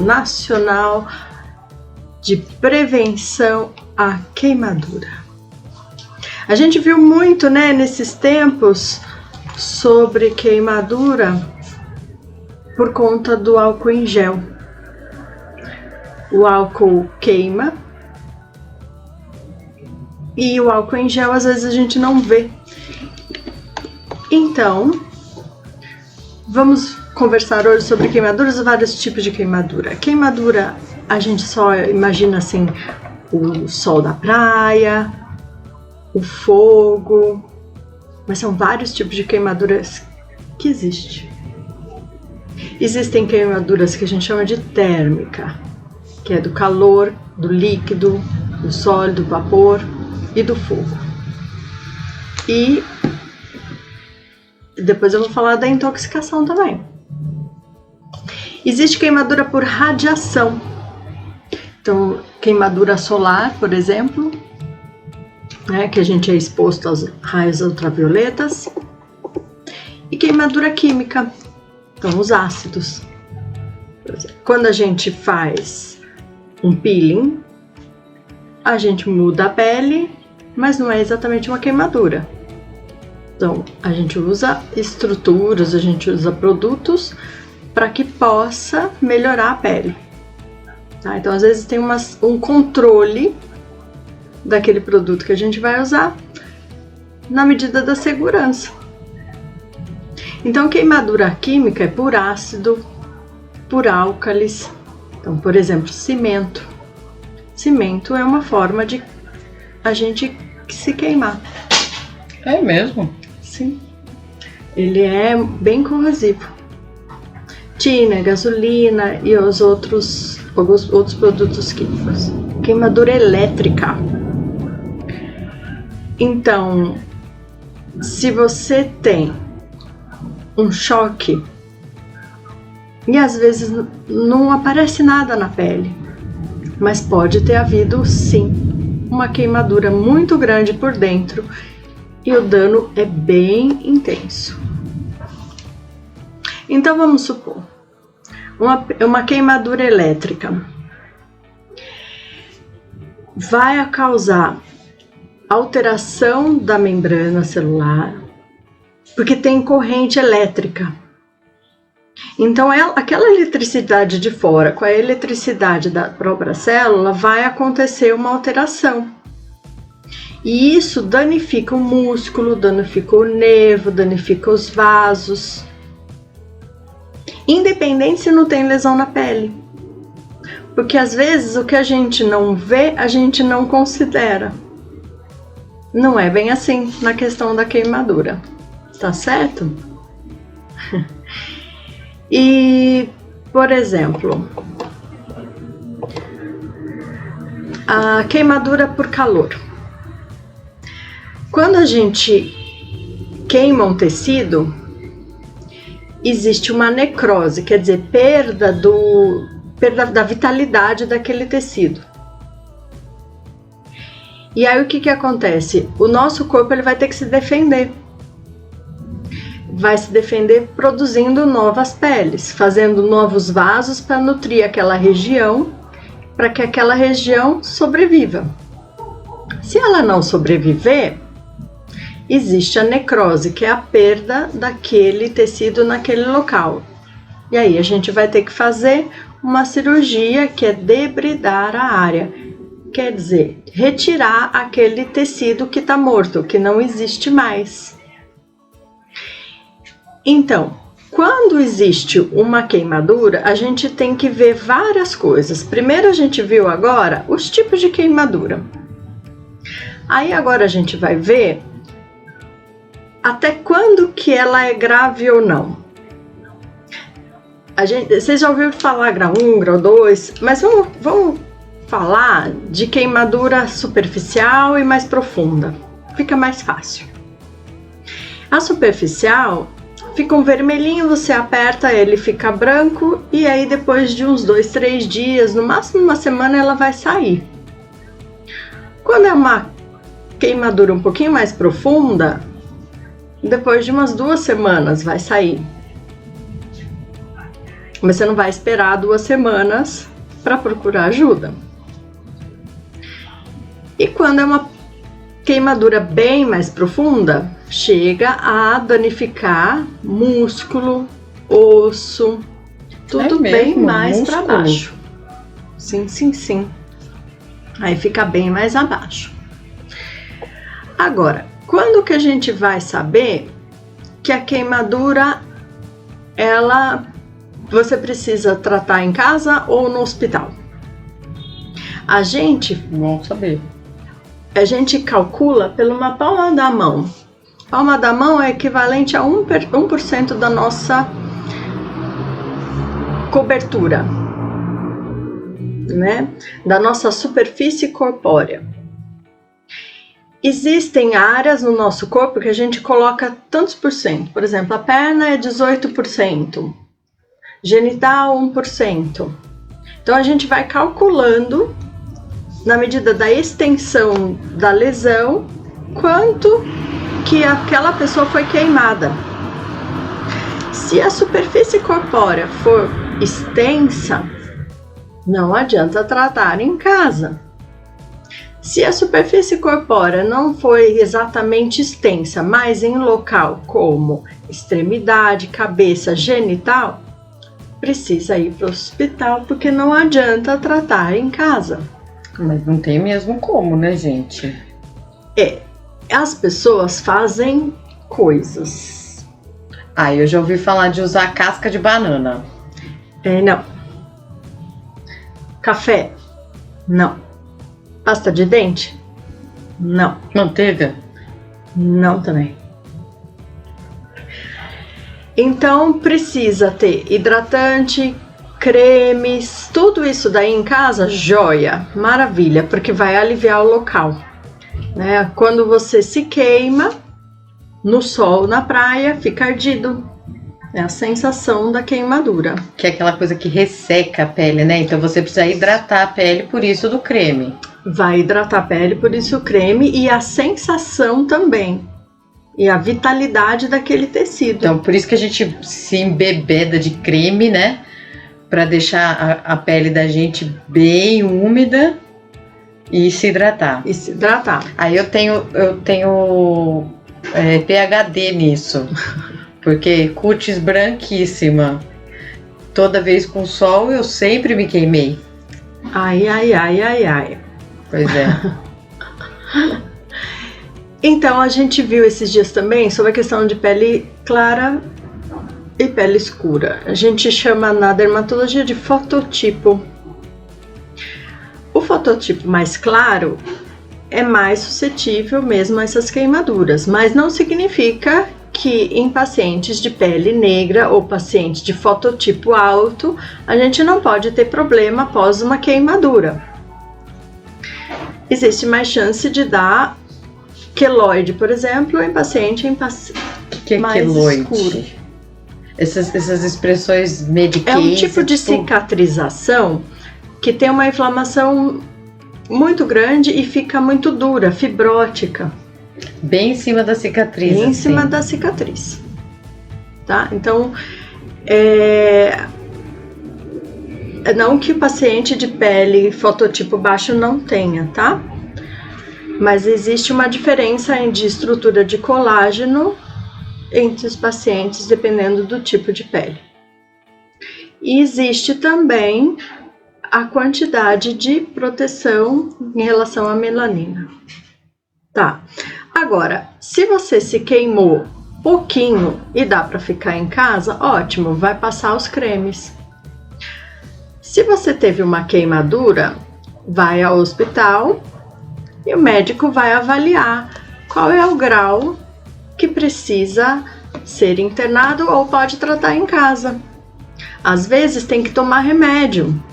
Nacional de Prevenção à Queimadura. A gente viu muito, né, nesses tempos sobre queimadura por conta do álcool em gel. O álcool queima e o álcool em gel às vezes a gente não vê. Então, vamos conversar hoje sobre queimaduras, vários tipos de queimadura. Queimadura, a gente só imagina assim, o sol da praia, o fogo, mas são vários tipos de queimaduras que existem. Existem queimaduras que a gente chama de térmica, que é do calor, do líquido, do sólido, do vapor e do fogo. E depois eu vou falar da intoxicação também. Existe queimadura por radiação. Então, queimadura solar, por exemplo, né, que a gente é exposto aos raios ultravioletas. E queimadura química, então os ácidos. Quando a gente faz um peeling, a gente muda a pele, mas não é exatamente uma queimadura. Então, a gente usa estruturas, a gente usa produtos para que possa melhorar a pele. Tá? Então, às vezes tem um controle daquele produto que a gente vai usar na medida da segurança. Então, queimadura química é por ácido, por álcalis. Então, por exemplo, cimento. Cimento é uma forma de a gente se queimar. É mesmo? Sim. Ele é bem corrosivo. Tina, gasolina e os outros produtos químicos. Queimadura elétrica. Então, se você tem um choque e às vezes não aparece nada na pele, mas pode ter havido sim uma queimadura muito grande por dentro e o dano é bem intenso. Então vamos supor uma queimadura elétrica vai causar alteração da membrana celular, porque tem corrente elétrica. Então, aquela eletricidade de fora com a eletricidade da própria célula vai acontecer uma alteração. E isso danifica o músculo, danifica o nervo, danifica os vasos. Independente se não tem lesão na pele. Porque às vezes o que a gente não vê, a gente não considera. Não é bem assim na questão da queimadura. Tá certo? E, por exemplo, a queimadura por calor. Quando a gente queima um tecido, existe uma necrose, quer dizer, perda da vitalidade daquele tecido. E aí o que acontece? O nosso corpo ele vai ter que se defender. Vai se defender produzindo novas peles, fazendo novos vasos para nutrir aquela região, para que aquela região sobreviva. Se ela não sobreviver, existe a necrose, que é a perda daquele tecido naquele local. E aí a gente vai ter que fazer uma cirurgia que é debridar a área, quer dizer, retirar aquele tecido que está morto, que não existe mais. Então, quando existe uma queimadura, a gente tem que ver várias coisas. Primeiro a gente viu agora os tipos de queimadura. Aí agora a gente vai ver até quando que ela é grave ou não. Vocês já ouviram falar grau 1, grau 2, mas vamos falar de queimadura superficial e mais profunda. Fica mais fácil. A superficial fica um vermelhinho, você aperta, ele fica branco e aí depois de uns 2, 3 dias, no máximo uma semana, ela vai sair. Quando é uma queimadura um pouquinho mais profunda, depois de umas 2 semanas vai sair. Mas você não vai esperar 2 semanas para procurar ajuda. E quando é uma queimadura bem mais profunda, chega a danificar músculo, osso, tudo bem mais para baixo. Sim, sim, sim. Aí fica bem mais abaixo. Agora, quando que a gente vai saber que a queimadura, você precisa tratar em casa ou no hospital? Bom saber. A gente calcula pela uma palma da mão. Palma da mão é equivalente a 1% da nossa cobertura, né? Da nossa superfície corpórea. Existem áreas no nosso corpo que a gente coloca tantos por cento. Por exemplo, a perna é 18%, genital 1%. Então a gente vai calculando, na medida da extensão da lesão, quanto que aquela pessoa foi queimada. Se a superfície corpórea for extensa, não adianta tratar em casa. Se a superfície corpórea não foi exatamente extensa, mas em local como extremidade, cabeça, genital, precisa ir para o hospital, porque não adianta tratar em casa. Mas não tem mesmo como, né, gente? As pessoas fazem coisas. Eu já ouvi falar de usar casca de banana. Não. Café? Não. Pasta de dente? Não. Manteiga? Não também. Então precisa ter hidratante, cremes, tudo isso daí em casa, joia, maravilha, porque vai aliviar o local, né? Quando você se queima no sol, na praia, fica ardido. É a sensação da queimadura. Que é aquela coisa que resseca a pele, né? Então você precisa hidratar a pele, por isso do creme. Vai hidratar a pele, por isso o creme, e a sensação também. E a vitalidade daquele tecido. Então por isso que a gente se embebeda de creme, né? Pra deixar a pele da gente bem úmida e se hidratar. Aí eu tenho PhD nisso. Porque cutis branquíssima. Toda vez com sol eu sempre me queimei. Ai. Pois é. Então a gente viu esses dias também sobre a questão de pele clara e pele escura. A gente chama na dermatologia de fototipo. O fototipo mais claro é mais suscetível mesmo a essas queimaduras, mas não significa que em pacientes de pele negra ou pacientes de fototipo alto, a gente não pode ter problema após uma queimadura. Existe mais chance de dar queloide, por exemplo, em paciente que é mais queloide? Escuro. Essas expressões mediqueiras. É um tipo de cicatrização que tem uma inflamação muito grande e fica muito dura, fibrótica. Bem em cima da cicatriz. Bem em cima da cicatriz. Tá? Então, não que o paciente de pele fototipo baixo não tenha, tá? Mas existe uma diferença de estrutura de colágeno entre os pacientes, dependendo do tipo de pele. E existe também a quantidade de proteção em relação à melanina. Tá. Agora, se você se queimou pouquinho e dá para ficar em casa, ótimo, vai passar os cremes. Se você teve uma queimadura, vai ao hospital e o médico vai avaliar qual é o grau que precisa ser internado ou pode tratar em casa. Às vezes tem que tomar remédio.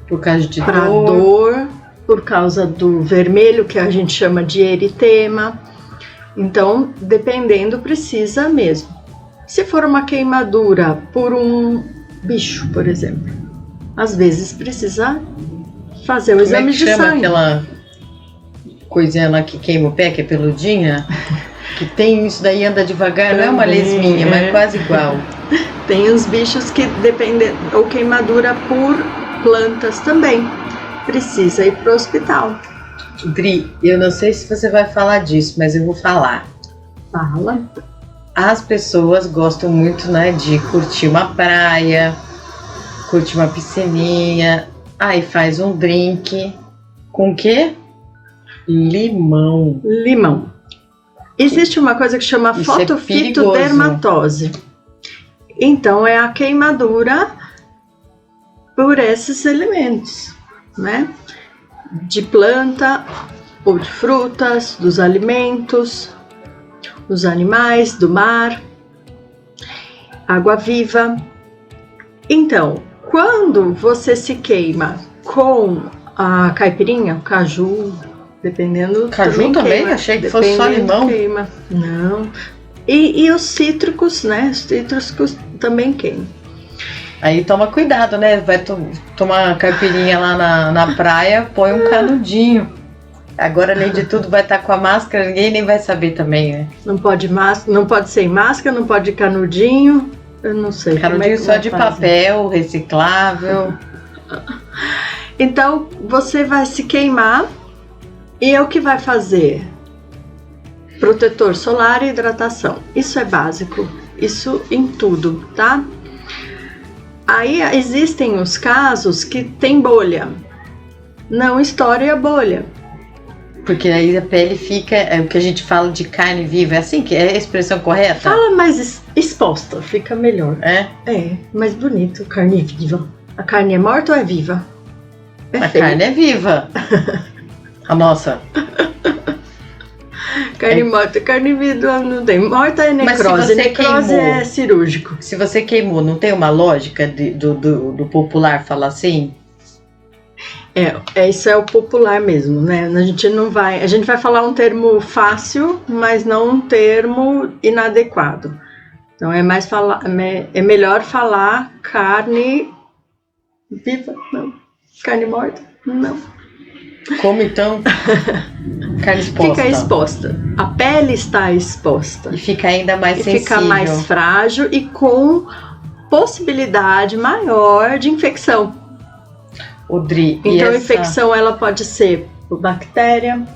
Por causa de dor, por causa do vermelho, que a gente chama de eritema. Então, dependendo, precisa mesmo. Se for uma queimadura por um bicho, por exemplo, às vezes precisa fazer o exame de sangue. Como é que chama aquela coisinha lá que queima o pé, que é peludinha? Que tem isso daí, anda devagar, não é uma lesminha, mas quase igual. Tem uns bichos que dependem, ou queimadura por plantas também. Precisa ir pro hospital. Dri, eu não sei se você vai falar disso, mas eu vou falar. Fala. As pessoas gostam muito, né, de curtir uma praia, curtir uma piscininha, aí faz um drink com o quê? Limão. Limão. Existe uma coisa que chama fotofitodermatose. Então é a queimadura por esses elementos, né? De planta ou de frutas, dos alimentos, dos animais, do mar, água viva. Então, quando você se queima com a caipirinha, o caju, dependendo... Caju também? Achei que fosse só limão. Queima. Não. E os cítricos, né? Os cítricos também queimam. Aí toma cuidado, né? Vai tomar caipirinha lá na praia, põe um canudinho. Agora, além de tudo, vai estar com a máscara, ninguém nem vai saber também, né? Não pode sem máscara, não pode canudinho, eu não sei. Canudinho só de papel, reciclável. Então, você vai se queimar e é o que vai fazer? Protetor solar e hidratação. Isso é básico, isso em tudo, tá? Aí existem os casos que tem bolha. Não estoure a bolha. Porque aí a pele fica, é o que a gente fala de carne viva, é assim que é a expressão correta? Fala mais exposta, fica melhor. É? É, mais bonito, carne viva. A carne é morta ou é viva? A carne é viva. A nossa. Carne morta, carne viva não tem. Morta é necrose, necrose queimou, é cirúrgico. Se você queimou, não tem uma lógica do popular falar assim? Isso é o popular mesmo, né? A gente vai falar um termo fácil, mas não um termo inadequado. Então é melhor falar carne viva, não. Carne morta, não. Como então? Carne exposta. Fica exposta. A pele está exposta. E fica ainda mais sensível. Fica mais frágil e com possibilidade maior de infecção. Então a infecção ela pode ser por bactéria,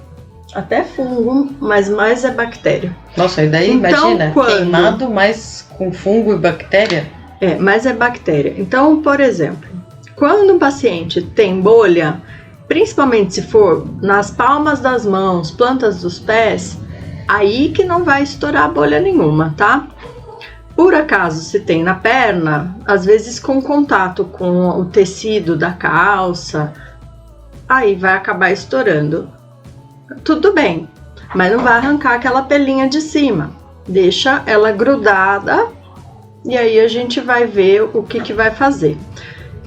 até fungo, mas mais é bactéria. Nossa, e daí então, imagina, queimado, mas com fungo e bactéria? Mais é bactéria. Então, por exemplo, quando um paciente tem bolha, principalmente se for nas palmas das mãos, plantas dos pés, aí que não vai estourar bolha nenhuma, tá? Por acaso, se tem na perna, às vezes com contato com o tecido da calça, aí vai acabar estourando. Tudo bem, mas não vai arrancar aquela pelinha de cima. Deixa ela grudada e aí a gente vai ver o que vai fazer.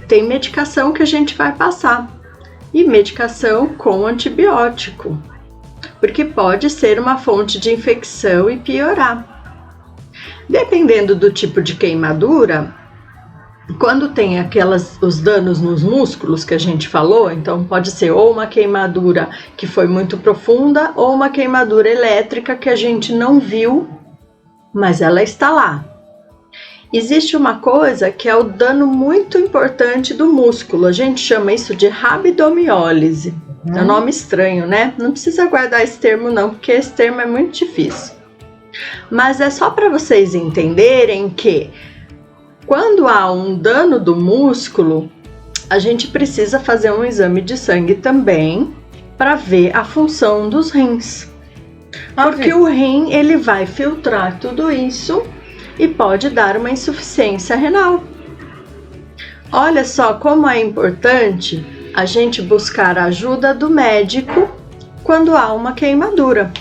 Tem medicação que a gente vai passar e medicação com antibiótico, porque pode ser uma fonte de infecção e piorar. Dependendo do tipo de queimadura, quando tem os danos nos músculos que a gente falou, então pode ser ou uma queimadura que foi muito profunda ou uma queimadura elétrica que a gente não viu, mas ela está lá. Existe uma coisa que é o dano muito importante do músculo, a gente chama isso de rabdomiólise. É um nome estranho, né? Não precisa guardar esse termo não, porque esse termo é muito difícil. Mas é só para vocês entenderem que quando há um dano do músculo, a gente precisa fazer um exame de sangue também para ver a função dos rins. Porque o rim ele vai filtrar tudo isso e pode dar uma insuficiência renal. Olha só como é importante a gente buscar a ajuda do médico quando há uma queimadura.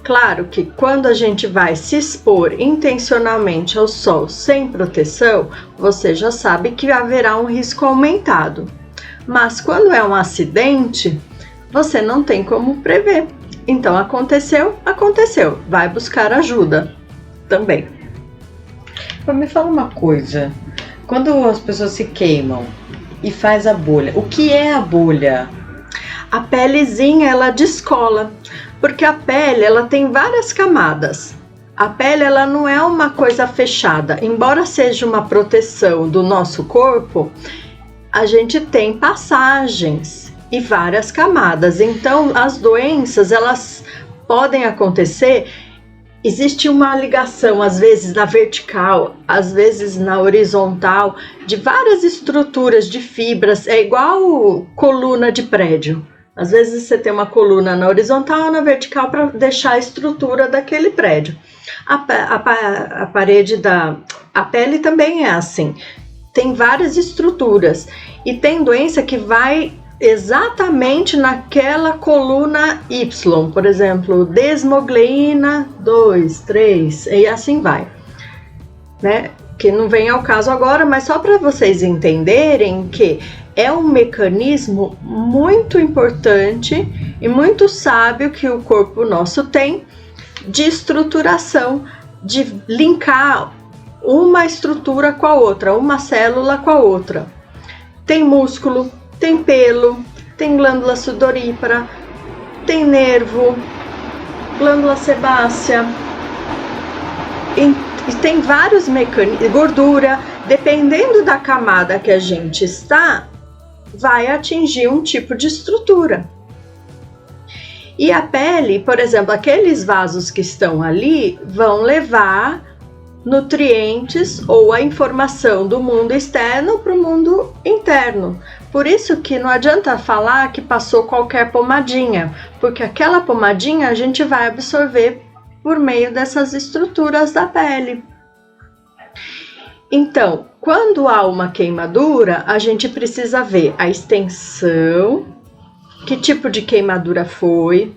Claro que quando a gente vai se expor intencionalmente ao sol sem proteção, você já sabe que haverá um risco aumentado. Mas quando é um acidente, você não tem como prever. Então aconteceu, vai buscar ajuda também. Me fala uma coisa, quando as pessoas se queimam e faz a bolha, o que é a bolha? A pelezinha ela descola. Porque a pele, ela tem várias camadas. a pele ela não é uma coisa fechada. Embora seja uma proteção do nosso corpo, a gente tem passagens e várias camadas. Então, as doenças, elas podem acontecer. Existe uma ligação, às vezes na vertical, às vezes na horizontal, de várias estruturas de fibras. É igual coluna de prédio. Às vezes você tem uma coluna na horizontal ou na vertical para deixar a estrutura daquele prédio. A parede a pele também é assim. Tem várias estruturas e tem doença que vai exatamente naquela coluna Y, por exemplo, desmogleína 2, 3 e assim vai, né? Que não vem ao caso agora, mas só para vocês entenderem que é um mecanismo muito importante e muito sábio que o corpo nosso tem de estruturação, de linkar uma estrutura com a outra, uma célula com a outra. Tem músculo, tem pelo, tem glândula sudorípara, tem nervo, glândula sebácea, e tem vários mecanismos, gordura, dependendo da camada que a gente está, vai atingir um tipo de estrutura. E a pele, por exemplo, aqueles vasos que estão ali vão levar nutrientes ou a informação do mundo externo para o mundo interno. Por isso que não adianta falar que passou qualquer pomadinha, porque aquela pomadinha a gente vai absorver por meio dessas estruturas da pele. Então, quando há uma queimadura, a gente precisa ver a extensão, que tipo de queimadura foi,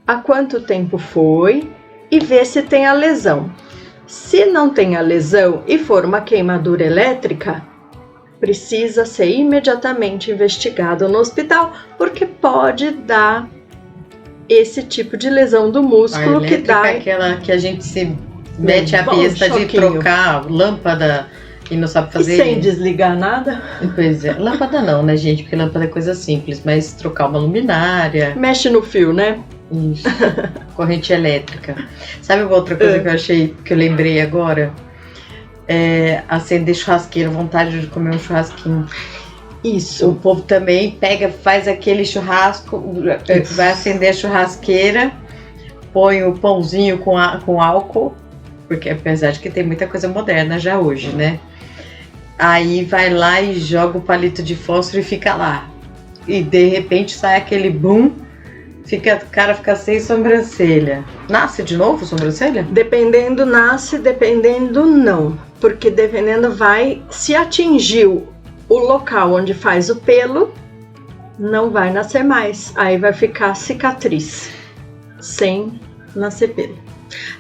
há quanto tempo foi e ver se tem a lesão. Se não tem a lesão e for uma queimadura elétrica, precisa ser imediatamente investigado no hospital, porque pode dar esse tipo de lesão do músculo que dá. Aquela que a gente se mete a besta de trocar lâmpada e não sabe fazer. E sem desligar nada? Pois é, lâmpada não, né, gente? Porque lâmpada é coisa simples, mas trocar uma luminária. Mexe no fio, né? Isso. Corrente elétrica. Sabe uma outra coisa que eu achei, que eu lembrei agora? Acender churrasqueira, vontade de comer um churrasquinho. Isso. O povo também pega, faz aquele churrasco, vai acender a churrasqueira, põe o pãozinho com álcool, porque apesar de que tem muita coisa moderna já hoje, né? Aí vai lá e joga o palito de fósforo e fica lá. E de repente sai aquele boom, o cara fica sem sobrancelha. Nasce de novo sobrancelha? Dependendo nasce, dependendo não. Porque dependendo se atingiu o local onde faz o pelo, não vai nascer mais. Aí vai ficar sem nascer pelo.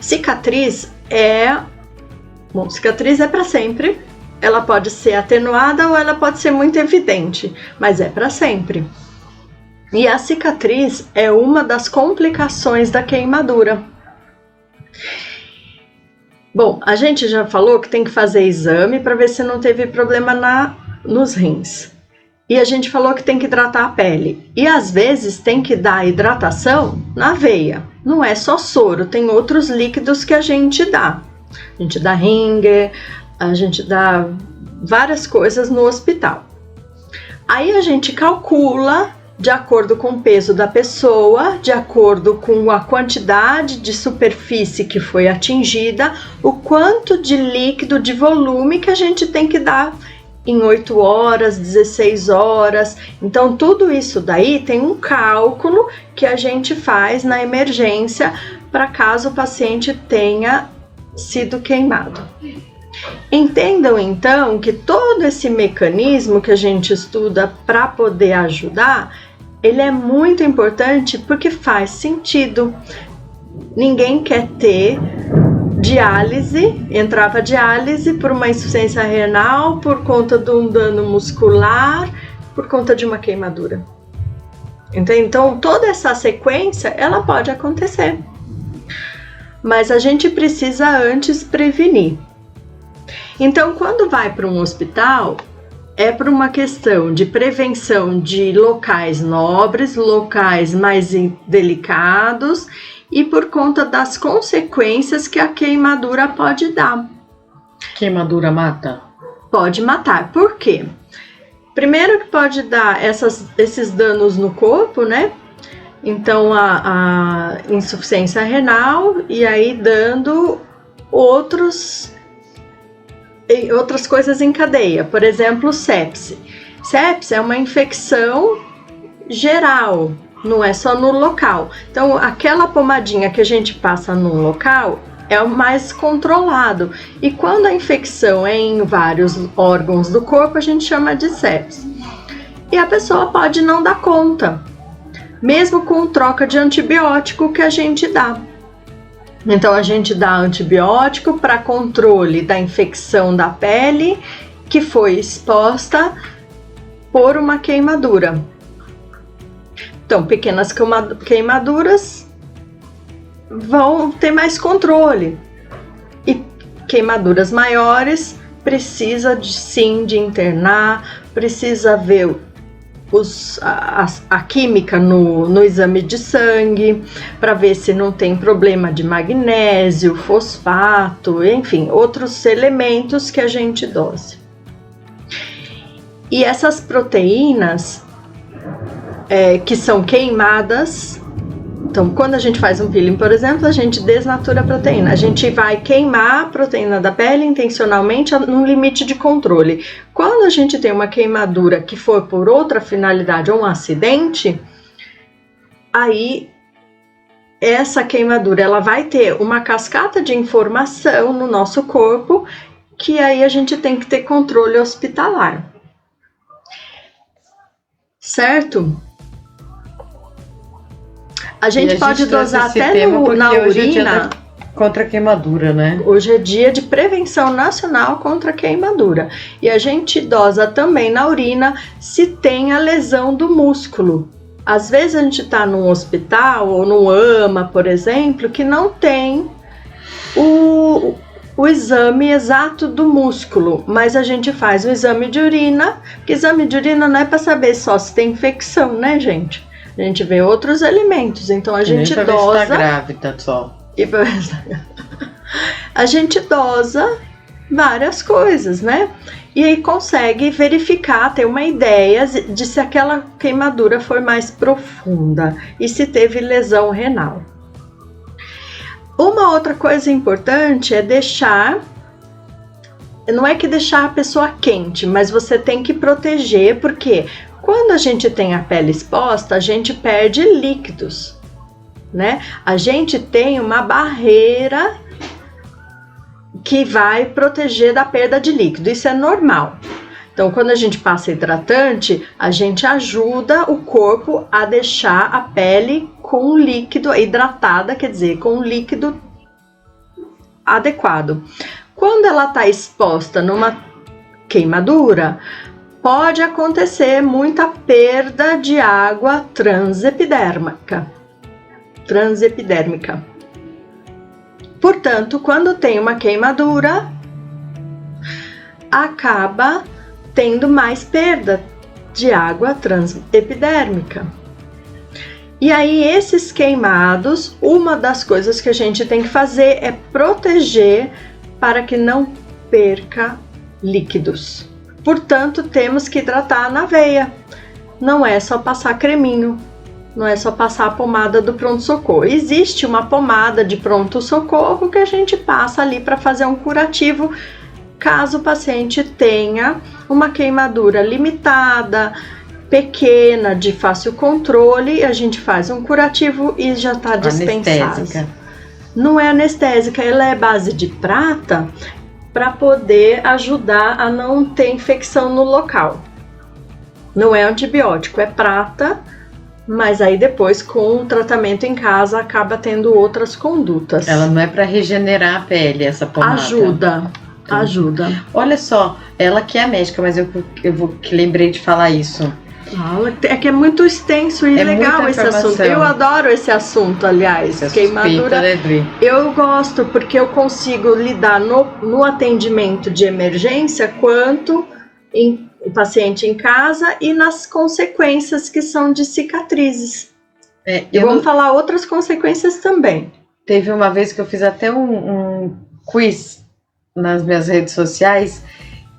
Cicatriz cicatriz é para sempre. Ela pode ser atenuada ou ela pode ser muito evidente, mas é para sempre. E a cicatriz é uma das complicações da queimadura. Bom, a gente já falou que tem que fazer exame para ver se não teve problema nos rins. E a gente falou que tem que hidratar a pele. E às vezes tem que dar hidratação na veia. Não é só soro, tem outros líquidos que a gente dá. A gente dá Ringer, a gente dá várias coisas no hospital. Aí a gente calcula, de acordo com o peso da pessoa, de acordo com a quantidade de superfície que foi atingida, o quanto de líquido, de volume que a gente tem que dar em 8 horas, 16 horas. Então, tudo isso daí tem um cálculo que a gente faz na emergência para caso o paciente tenha sido queimado. Entendam então que todo esse mecanismo que a gente estuda para poder ajudar, ele é muito importante porque faz sentido. Ninguém quer ter diálise, entrar para diálise por uma insuficiência renal, por conta de um dano muscular, por conta de uma queimadura. Então toda essa sequência, ela pode acontecer. Mas a gente precisa antes prevenir. Então, quando vai para um hospital, é por uma questão de prevenção de locais nobres, locais mais delicados e por conta das consequências que a queimadura pode dar. Queimadura mata? Pode matar. Por quê? Primeiro que pode dar esses danos no corpo, né? Então, a insuficiência renal e aí dando outras coisas em cadeia. Por exemplo, sepse. Sepse é uma infecção geral, não é só no local. Então, aquela pomadinha que a gente passa no local é o mais controlado. E quando a infecção é em vários órgãos do corpo, a gente chama de sepse. E a pessoa pode não dar conta, mesmo com troca de antibiótico que a gente dá. Então, a gente dá antibiótico para controle da infecção da pele que foi exposta por uma queimadura. Então, pequenas queimaduras vão ter mais controle. E queimaduras maiores precisa sim de internar, precisa ver a química no exame de sangue, para ver se não tem problema de magnésio, fosfato, enfim, outros elementos que a gente dose. E essas proteínas que são queimadas, então quando a gente faz um peeling, por exemplo, a gente desnatura a proteína. A gente vai queimar a proteína da pele intencionalmente num limite de controle. Quando a gente tem uma queimadura que for por outra finalidade ou um acidente, aí essa queimadura ela vai ter uma cascata de informação no nosso corpo que aí a gente tem que ter controle hospitalar. Certo? A gente pode dosar até na urina. Contra a queimadura, né? Hoje é dia de prevenção nacional contra a queimadura. E a gente dosa também na urina se tem a lesão do músculo. Às vezes a gente está num hospital ou no AMA, por exemplo, que não tem o exame exato do músculo, mas a gente faz o exame de urina, porque exame de urina não é para saber só se tem infecção, né, gente? A gente vê outros elementos, então a gente dosa. Ver se tá grávida só. A gente dosa várias coisas, né? E aí consegue verificar, ter uma ideia de se aquela queimadura foi mais profunda e se teve lesão renal. Uma outra coisa importante é não é que deixar a pessoa quente, mas você tem que proteger, porque quando a gente tem a pele exposta, a gente perde líquidos, né? A gente tem uma barreira que vai proteger da perda de líquido, isso é normal. Então, quando a gente passa hidratante, a gente ajuda o corpo a deixar a pele com líquido, hidratada, quer dizer, com líquido adequado. Quando ela está exposta numa queimadura, pode acontecer muita perda de água transepidérmica. Portanto, quando tem uma queimadura, acaba tendo mais perda de água transepidérmica. E aí, esses queimados, uma das coisas que a gente tem que fazer é proteger para que não perca líquidos. Portanto, temos que hidratar na veia. Não é só passar creminho, não é só passar a pomada do pronto-socorro. Existe uma pomada de pronto-socorro que a gente passa ali para fazer um curativo, caso o paciente tenha uma queimadura limitada, pequena, de fácil controle, a gente faz um curativo e já está dispensado. Anestésica. Não é anestésica, ela é base de prata para poder ajudar a não ter infecção no local. Não é antibiótico, é prata, mas aí depois com o tratamento em casa acaba tendo outras condutas. Ela não é para regenerar a pele, essa pomada? Ajuda. Olha só, ela que é médica, mas eu lembrei de falar isso. É que é muito extenso e legal esse assunto. Eu adoro esse assunto, aliás. Queimadura. Eu gosto porque eu consigo lidar no atendimento de emergência quanto o paciente em casa e nas consequências que são de cicatrizes. E vamos falar outras consequências também. Teve uma vez que eu fiz até um quiz nas minhas redes sociais,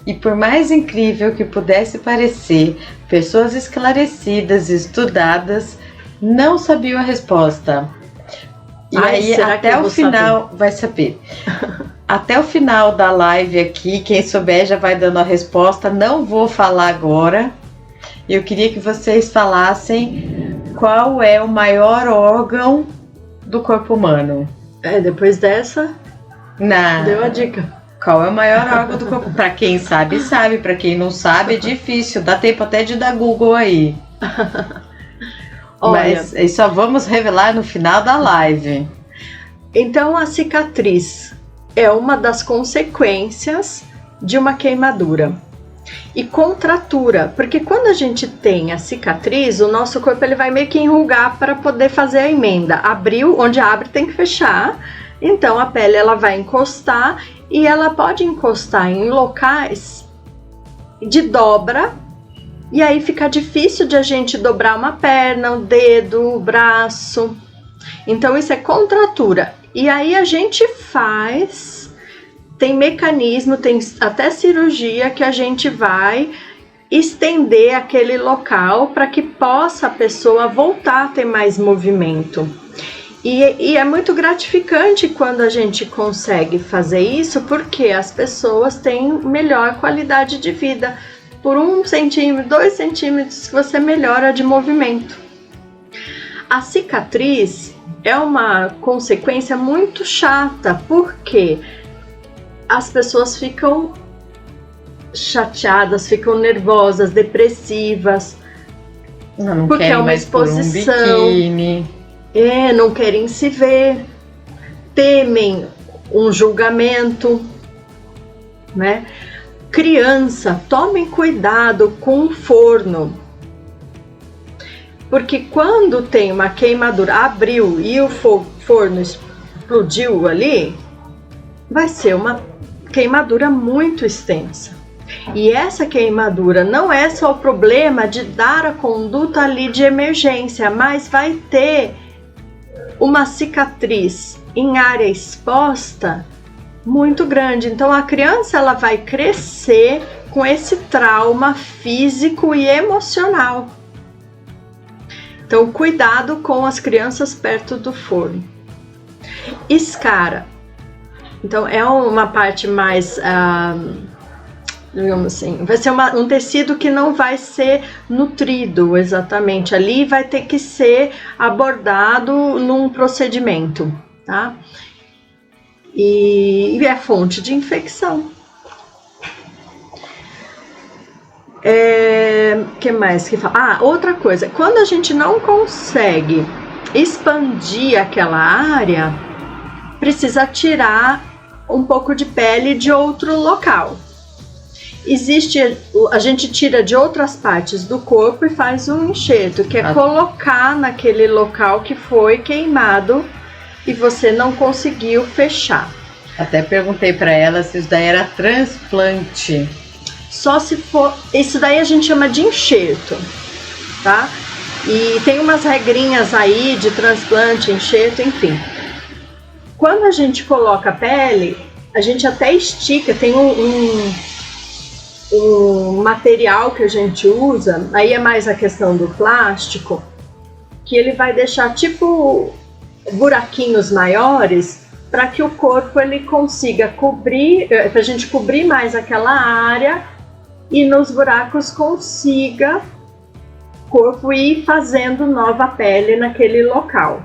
e por mais incrível que pudesse parecer, pessoas esclarecidas, estudadas, não sabiam a resposta. E aí, até o final, vai saber. Até o final da live aqui, quem souber já vai dando a resposta. Não vou falar agora. Eu queria que vocês falassem qual é o maior órgão do corpo humano. Depois dessa, deu a dica. Qual é o maior órgão do corpo? Para quem sabe, sabe. Para quem não sabe, é difícil. Dá tempo até de dar Google aí. Mas só vamos revelar no final da live. Então, a cicatriz é uma das consequências de uma queimadura. E contratura, porque quando a gente tem a cicatriz, o nosso corpo ele vai meio que enrugar para poder fazer a emenda. Abriu, onde abre tem que fechar. Então, a pele ela vai encostar e ela pode encostar em locais de dobra. E aí fica difícil de a gente dobrar uma perna, um dedo, o braço. Então isso é contratura. E aí a gente tem mecanismo, tem até cirurgia que a gente vai estender aquele local para que possa a pessoa voltar a ter mais movimento. E é muito gratificante quando a gente consegue fazer isso, porque as pessoas têm melhor qualidade de vida. Por 1 centímetro, 2 centímetros, você melhora de movimento. A cicatriz é uma consequência muito chata, porque as pessoas ficam chateadas, ficam nervosas, depressivas, porque é uma exposição. Não querem se ver, temem um julgamento, né? Criança, tomem cuidado com o forno, porque quando tem uma queimadura, abriu e o forno explodiu ali, vai ser uma queimadura muito extensa. E essa queimadura não é só o problema de dar a conduta ali de emergência, mas vai ter uma cicatriz em área exposta muito grande. Então a criança ela vai crescer com esse trauma físico e emocional. Então cuidado com as crianças perto do forno. Escara. Então é uma parte mais, digamos assim, vai ser um tecido que não vai ser nutrido exatamente ali, vai ter que ser abordado num procedimento, tá? E é fonte de infecção. Que mais que fala? Outra coisa, quando a gente não consegue expandir aquela área, precisa tirar um pouco de pele de outro local. A gente tira de outras partes do corpo e faz um enxerto, que é colocar naquele local que foi queimado e você não conseguiu fechar. Até perguntei para ela se isso daí era transplante. Só se for, isso daí a gente chama de enxerto, tá? E tem umas regrinhas aí de transplante, enxerto, enfim. Quando a gente coloca a pele, a gente até estica, tem um material que a gente usa, aí é mais a questão do plástico, que ele vai deixar tipo buraquinhos maiores para que o corpo ele consiga cobrir, para a gente cobrir mais aquela área e nos buracos consiga o corpo ir fazendo nova pele naquele local.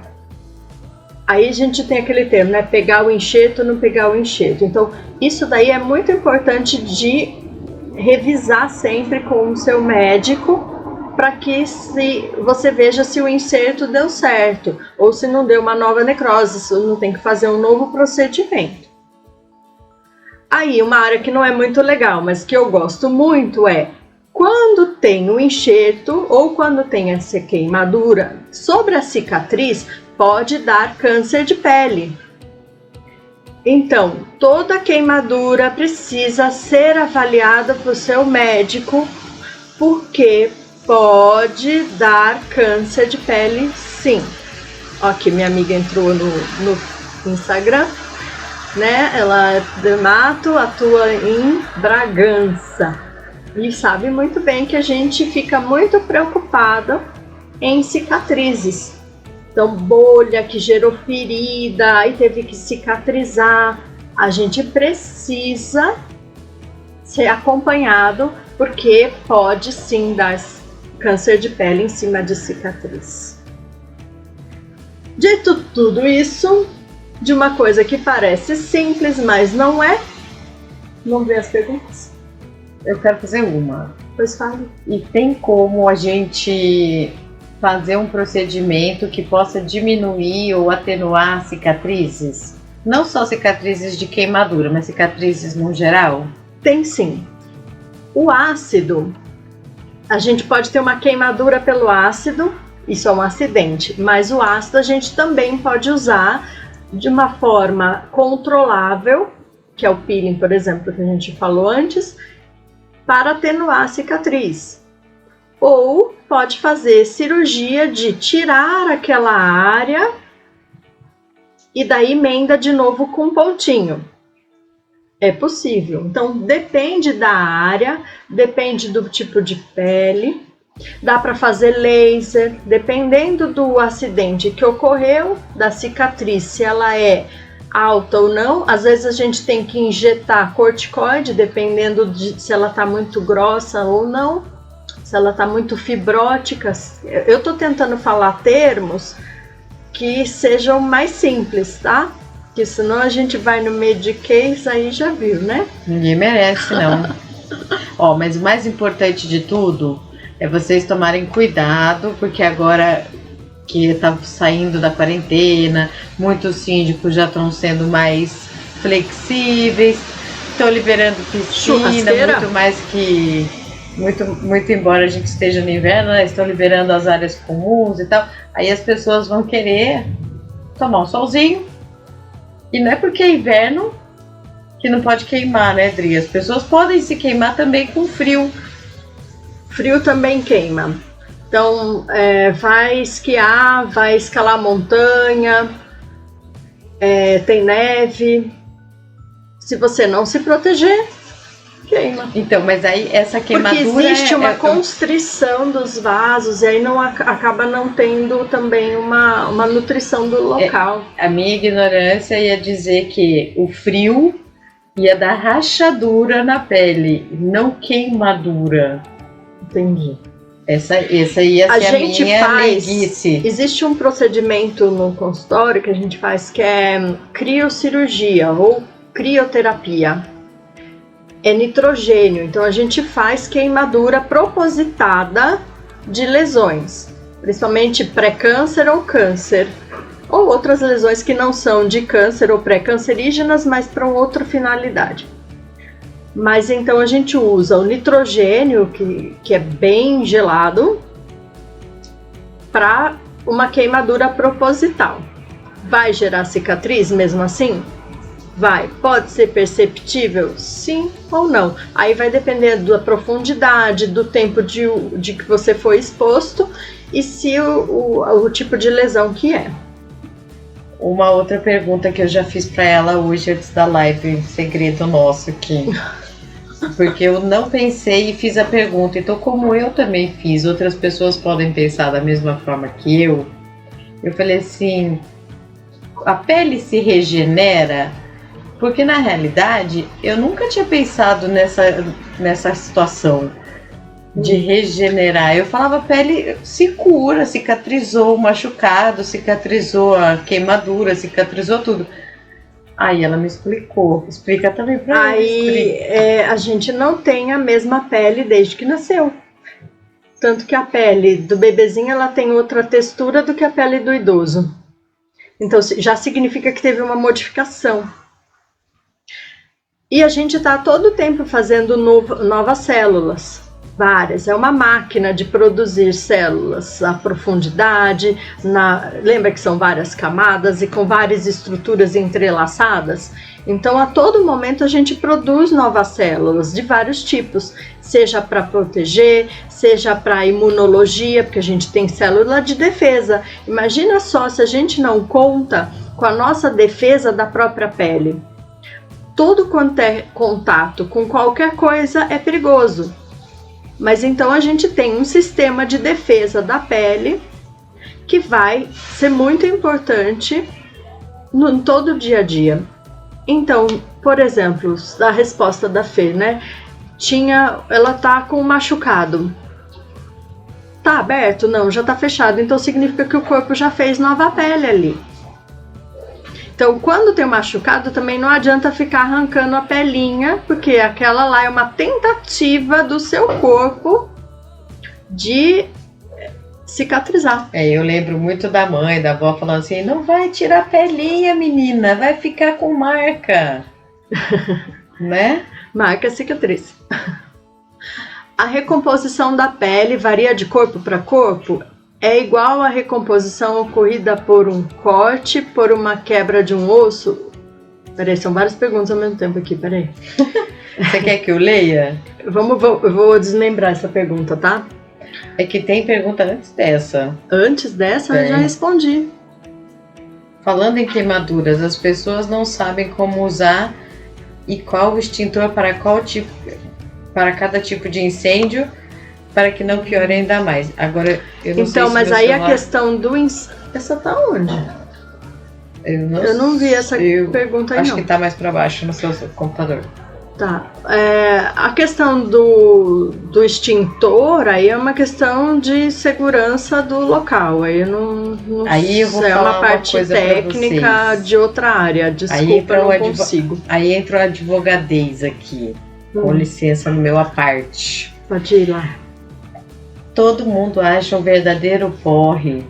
Aí a gente tem aquele termo, né? Pegar o enxerto, não pegar o enxerto. Então, isso daí é muito importante de revisar sempre com o seu médico, para que você veja se o enxerto deu certo, ou se não deu uma nova necrose, se não tem que fazer um novo procedimento. Aí, uma área que não é muito legal, mas que eu gosto muito é, quando tem um enxerto, ou quando tem essa queimadura, sobre a cicatriz, pode dar câncer de pele. Então, toda queimadura precisa ser avaliada por seu médico, porque pode dar câncer de pele, sim. sim. Ó, que minha amiga entrou no Instagram, né? Ela é dermato, atua em Bragança e sabe muito bem que a gente fica muito preocupado em cicatrizes. Então, bolha que gerou ferida, aí teve que cicatrizar. A gente precisa ser acompanhado, porque pode sim dar câncer de pele em cima de cicatriz. Dito tudo isso, de uma coisa que parece simples, mas não é. Vamos ver as perguntas? Eu quero fazer uma. Pois fale. E tem como a gente fazer um procedimento que possa diminuir ou atenuar cicatrizes? Não só cicatrizes de queimadura, mas cicatrizes no geral? Tem sim. O ácido, a gente pode ter uma queimadura pelo ácido, isso é um acidente, mas o ácido a gente também pode usar de uma forma controlável, que é o peeling, por exemplo, que a gente falou antes, para atenuar a cicatriz. Ou pode fazer cirurgia de tirar aquela área e daí emenda de novo com um pontinho. É possível. Então, depende da área, depende do tipo de pele. Dá para fazer laser, dependendo do acidente que ocorreu, da cicatriz, se ela é alta ou não. Às vezes a gente tem que injetar corticoide, dependendo de se ela está muito grossa ou não, se ela está muito fibrótica. Eu estou tentando falar termos que sejam mais simples, tá? Porque senão a gente vai no Medicaid, aí já viu, né? Ninguém merece, não. Ó, mas o mais importante de tudo é vocês tomarem cuidado, porque agora que tá saindo da quarentena, muitos síndicos já estão sendo mais flexíveis, estão liberando piscina, muito mais que... Muito embora a gente esteja no inverno, né? Estão liberando as áreas comuns e tal. Aí as pessoas vão querer tomar um solzinho. E não é porque é inverno que não pode queimar, né, Dri? As pessoas podem se queimar também com frio. Frio também queima. Então, vai esquiar, vai escalar montanha, tem neve. Se você não se proteger, queima. Então, mas aí essa queimadura... Porque existe uma constrição dos vasos e aí não acaba não tendo também uma nutrição do local. A minha ignorância ia dizer que o frio ia dar rachadura na pele, não queimadura. Entendi. Essa ia ser a minha leiguice. Existe um procedimento no consultório que a gente faz que é criocirurgia ou crioterapia. É nitrogênio, então a gente faz queimadura propositada de lesões, principalmente pré-câncer ou câncer, ou outras lesões que não são de câncer ou pré-cancerígenas, mas para outra finalidade. Mas então a gente usa o nitrogênio, que é bem gelado, para uma queimadura proposital. Vai gerar cicatriz mesmo assim? Vai. Pode ser perceptível? Sim ou não. Aí vai depender da profundidade, do tempo de que você foi exposto e se o tipo de lesão que é. Uma outra pergunta que eu já fiz para ela hoje antes da live, segredo nosso aqui. Porque eu não pensei e fiz a pergunta. Então, como eu também fiz, outras pessoas podem pensar da mesma forma que eu falei assim, a pele se regenera? Porque na realidade, eu nunca tinha pensado nessa situação de regenerar. Eu falava, a pele se cura, cicatrizou o machucado, cicatrizou a queimadura, cicatrizou tudo. Aí ela me explicou. Explica também pra ela. Aí a gente não tem a mesma pele desde que nasceu. Tanto que a pele do bebezinho ela tem outra textura do que a pele do idoso. Então já significa que teve uma modificação. E a gente está todo o tempo fazendo novas células, várias. É uma máquina de produzir células, a profundidade, lembra que são várias camadas e com várias estruturas entrelaçadas? Então, a todo momento, a gente produz novas células de vários tipos, seja para proteger, seja para imunologia, porque a gente tem célula de defesa. Imagina só se a gente não conta com a nossa defesa da própria pele. Todo quanto é contato com qualquer coisa é perigoso. Mas então a gente tem um sistema de defesa da pele que vai ser muito importante em todo o dia a dia. Então, por exemplo, a resposta da Fê, né? Ela tá com um machucado. Tá aberto? Não, já tá fechado. Então significa que o corpo já fez nova pele ali. Então, quando tem um machucado, também não adianta ficar arrancando a pelinha, porque aquela lá é uma tentativa do seu corpo de cicatrizar. Eu lembro muito da mãe, da avó falando assim, não vai tirar a pelinha, menina, vai ficar com marca. Né? Marca cicatriz. A recomposição da pele varia de corpo para corpo. É igual a recomposição ocorrida por um corte, por uma quebra de um osso? Peraí, são várias perguntas ao mesmo tempo aqui, peraí. Você quer que eu leia? Eu vou desmembrar essa pergunta, tá? É que tem pergunta antes dessa. Antes dessa, eu já respondi. Falando em queimaduras, as pessoas não sabem como usar e qual o extintor para cada tipo de incêndio, para que não piore ainda mais. Agora, eu não sei se mas aí celular... a questão do essa tá onde? Eu não vi essa pergunta aí, acho não. que tá mais para baixo no seu computador. Tá. A questão do extintor aí é uma questão de segurança do local. Aí não aí eu vou é falar uma parte coisa técnica de outra área. Desculpa, eu não consigo. Aí entra o advogadez aqui. Com licença no meu aparte. Pode ir lá. Todo mundo acha um verdadeiro porre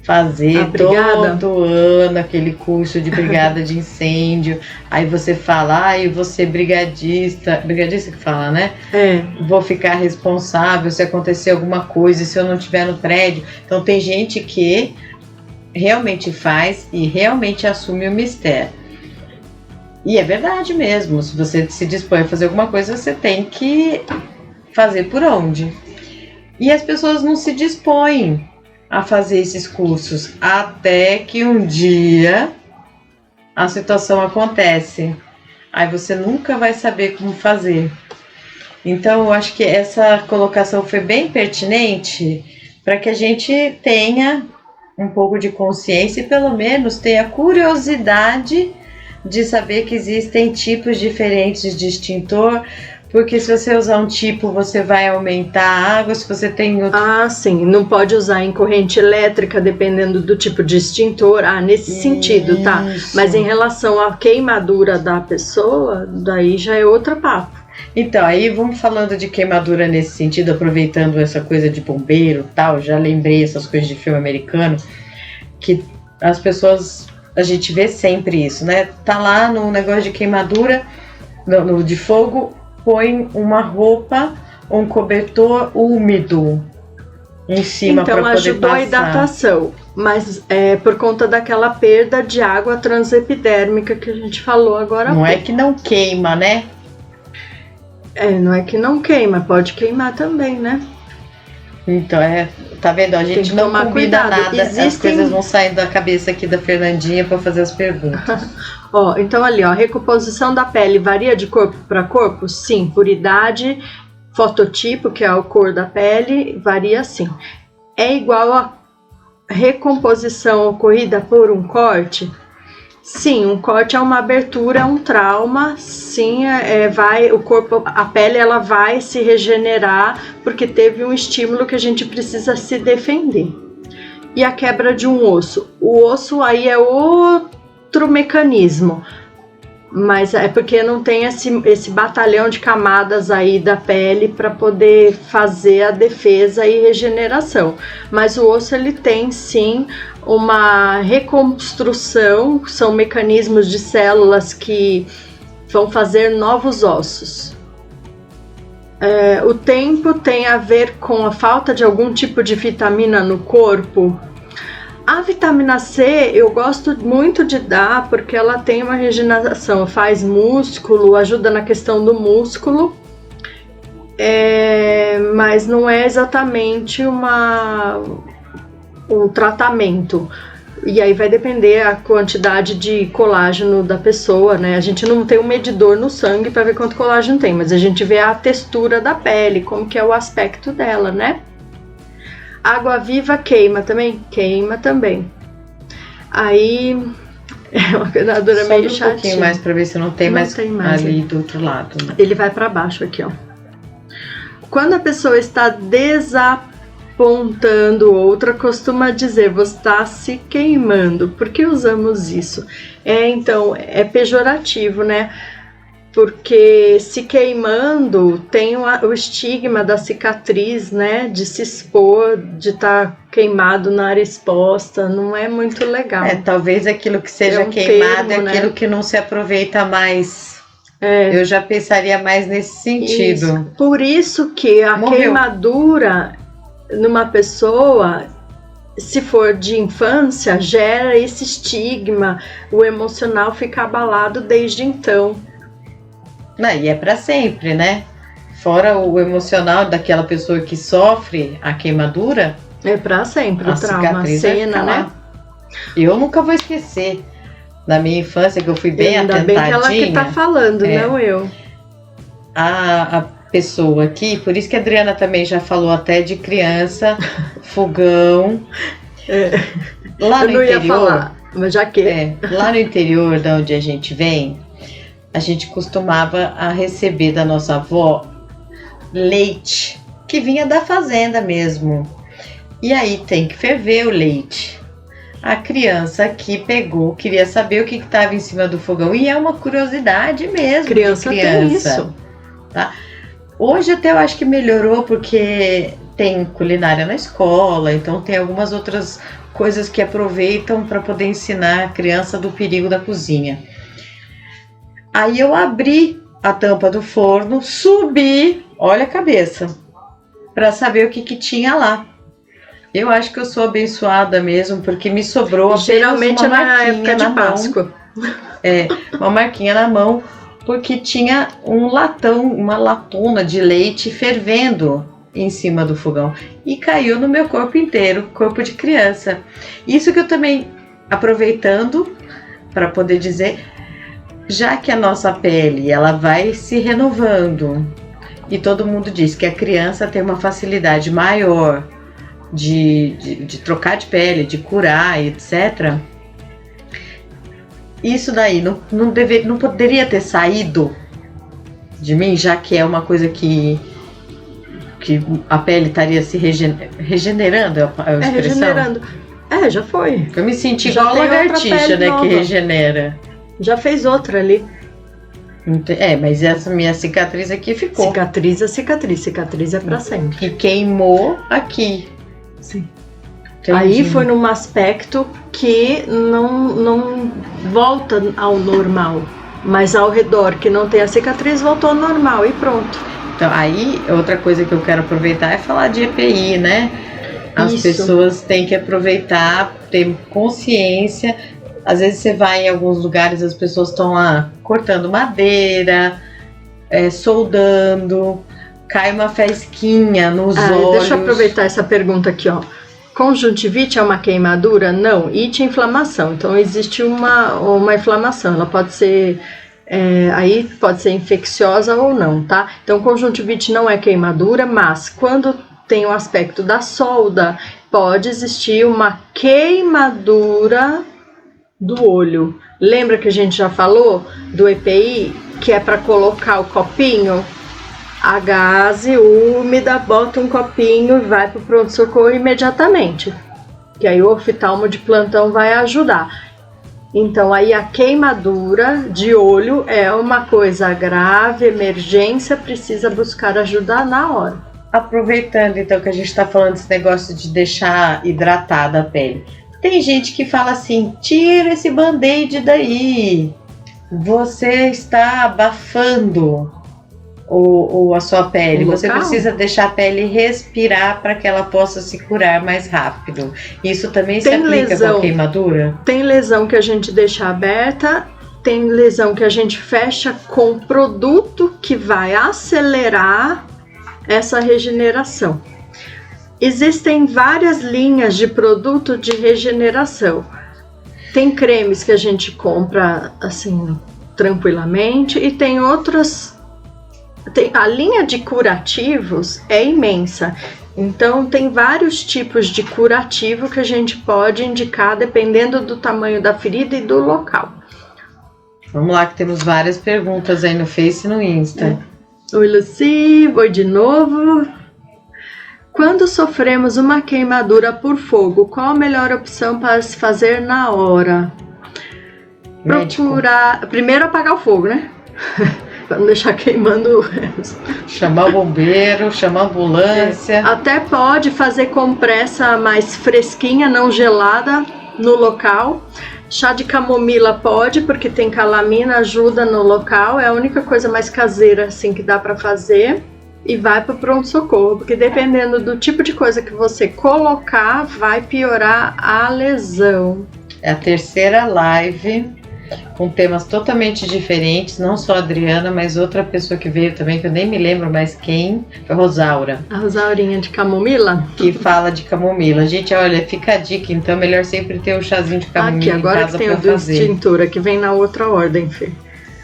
fazer todo ano aquele curso de brigada de incêndio. Aí você fala, eu vou ser brigadista que fala, né? Vou ficar responsável se acontecer alguma coisa, se eu não estiver no prédio. Então tem gente que realmente faz e realmente assume o mistério. E é verdade mesmo, se você se dispõe a fazer alguma coisa, você tem que fazer por onde. E as pessoas não se dispõem a fazer esses cursos, até que um dia a situação acontece. Aí você nunca vai saber como fazer. Então eu acho que essa colocação foi bem pertinente para que a gente tenha um pouco de consciência e pelo menos tenha curiosidade de saber que existem tipos diferentes de extintor, porque se você usar um tipo, você vai aumentar a água, se você tem outro... sim, não pode usar em corrente elétrica, dependendo do tipo de extintor, nesse sentido, tá? Mas em relação à queimadura da pessoa, daí já é outro papo. Então, aí vamos falando de queimadura nesse sentido, aproveitando essa coisa de bombeiro e tal, já lembrei essas coisas de filme americano, que as pessoas... A gente vê sempre isso, né? Tá lá no negócio de queimadura, de fogo, põe uma roupa, um cobertor úmido em cima para poder passar. Então ajudou a hidratação, mas é por conta daquela perda de água transepidérmica que a gente falou agora. Não é que não queima, né? Não é que não queima, pode queimar também, né? Então, tá vendo? A gente não combina nada, as coisas vão saindo da cabeça aqui da Fernandinha para fazer as perguntas. Então ali, a recomposição da pele varia de corpo para corpo? Sim, por idade, fototipo, que é a cor da pele, varia sim. É igual a recomposição ocorrida por um corte? Sim, um corte é uma abertura, um trauma, sim, o corpo, a pele ela vai se regenerar porque teve um estímulo que a gente precisa se defender. E a quebra de um osso? O osso aí é outro mecanismo, mas é porque não tem esse batalhão de camadas aí da pele para poder fazer a defesa e regeneração. Mas o osso ele tem sim uma reconstrução, são mecanismos de células que vão fazer novos ossos. O tempo tem a ver com a falta de algum tipo de vitamina no corpo? A vitamina C eu gosto muito de dar porque ela tem uma regeneração, faz músculo, ajuda na questão do músculo, mas não é exatamente um tratamento. E aí vai depender a quantidade de colágeno da pessoa, né? A gente não tem um medidor no sangue para ver quanto colágeno tem, mas a gente vê a textura da pele, como que é o aspecto dela, né? Água viva queima também? Queima também. Aí é uma queimadura meio chatinha. Um pouquinho mais para ver se não tem mais ali do outro lado. Né? Ele vai para baixo aqui, ó. Quando a pessoa está desapontando outra, costuma dizer, você está se queimando. Por que usamos isso? Então, é pejorativo, né? Porque se queimando tem o estigma da cicatriz, né? De se expor, de estar queimado na área exposta, não é muito legal. Talvez aquilo que seja queimado é aquilo, né? Que não se aproveita mais. Eu já pensaria mais nesse sentido. Isso. Por isso que a queimadura numa pessoa, se for de infância, gera esse estigma, o emocional fica abalado desde então. E é para sempre, né? Fora o emocional daquela pessoa que sofre a queimadura. É para sempre o trauma, a cena, né? Eu nunca vou esquecer da minha infância, que eu fui bem atentadinha. Ainda bem que ela que tá falando, não eu. A pessoa aqui, por isso que a Adriana também já falou até de criança, fogão. Lá no interior, ia falar, mas já que... lá no interior de onde a gente vem, a gente costumava receber da nossa avó leite, que vinha da fazenda mesmo. E aí tem que ferver o leite. A criança aqui pegou, queria saber o que estava em cima do fogão. E é uma curiosidade mesmo. Criança tem isso. Tá? Hoje até eu acho que melhorou, porque tem culinária na escola, então tem algumas outras coisas que aproveitam para poder ensinar a criança do perigo da cozinha. Aí eu abri a tampa do forno, subi, olha a cabeça, para saber o que tinha lá. Eu acho que eu sou abençoada mesmo, porque me sobrou geralmente uma na época de Páscoa. Uma marquinha na mão, porque tinha um latão, uma latona de leite fervendo em cima do fogão. E caiu no meu corpo inteiro, corpo de criança. Isso que eu também, aproveitando para poder dizer... Já que a nossa pele ela vai se renovando e todo mundo diz que a criança tem uma facilidade maior de trocar de pele, de curar, etc. Isso daí não poderia ter saído de mim, já que é uma coisa que a pele estaria se regenerando, a expressão? Regenerando. Já foi. Eu me senti igual a lagartixa, né, que regenera. Já fez outra ali. Mas essa minha cicatriz aqui ficou. Cicatriz é pra sempre. Que queimou aqui. Sim. Entendi. Aí foi num aspecto que não volta ao normal. Mas ao redor que não tem a cicatriz, voltou ao normal e pronto. Então aí, outra coisa que eu quero aproveitar é falar de EPI, né? As pessoas têm que aproveitar, ter consciência. Às vezes você vai em alguns lugares, as pessoas estão lá cortando madeira, soldando, cai uma fasquinha nos olhos. Deixa eu aproveitar essa pergunta aqui, ó. Conjuntivite é uma queimadura? Não. It é inflamação. Então existe uma inflamação. Ela pode ser aí pode ser infecciosa ou não, tá? Então conjuntivite não é queimadura, mas quando tem o aspecto da solda, pode existir uma queimadura do olho. Lembra que a gente já falou do EPI, que é para colocar o copinho? A gaze úmida, bota um copinho e vai para o pronto-socorro imediatamente. Que aí o oftalmo de plantão vai ajudar. Então aí a queimadura de olho é uma coisa grave, emergência, precisa buscar ajuda na hora. Aproveitando então que a gente está falando desse negócio de deixar hidratada a pele. Tem gente que fala assim, tira esse band-aid daí, você está abafando. ou a sua pele. O Você local? precisa deixar a pele respirar para que ela possa se curar mais rápido. Isso também se Tem aplica lesão. com a queimadura? Tem lesão que a gente deixa aberta, tem lesão que a gente fecha com produto que vai acelerar essa regeneração. Existem várias linhas de produto de regeneração. Tem cremes que a gente compra assim tranquilamente e tem outras. A linha de curativos é imensa. Então tem vários tipos de curativo que a gente pode indicar dependendo do tamanho da ferida e do local. Vamos lá, que temos várias perguntas aí no Face e no Insta. Oi, Lucy, oi de novo. Quando sofremos uma queimadura por fogo, qual a melhor opção para se fazer na hora? Médico. Procurar. Primeiro apagar o fogo, né? Para não deixar queimando o resto. Chamar o bombeiro, chamar a ambulância. Até pode fazer compressa mais fresquinha, não gelada, no local. Chá de camomila pode, porque tem calamina, ajuda no local. É a única coisa mais caseira assim que dá para fazer. E vai para o pronto-socorro, porque dependendo do tipo de coisa que você colocar, vai piorar a lesão. É a terceira live com temas totalmente diferentes, não só a Adriana, mas outra pessoa que veio também, que eu nem me lembro mais quem, foi a Rosaura. A Rosaurinha de camomila? Que fala de camomila. Gente, olha, fica a dica, então é melhor sempre ter o chazinho de camomila Aqui, agora em casa que tem pra o do fazer. extintura, que vem na outra ordem, Fê.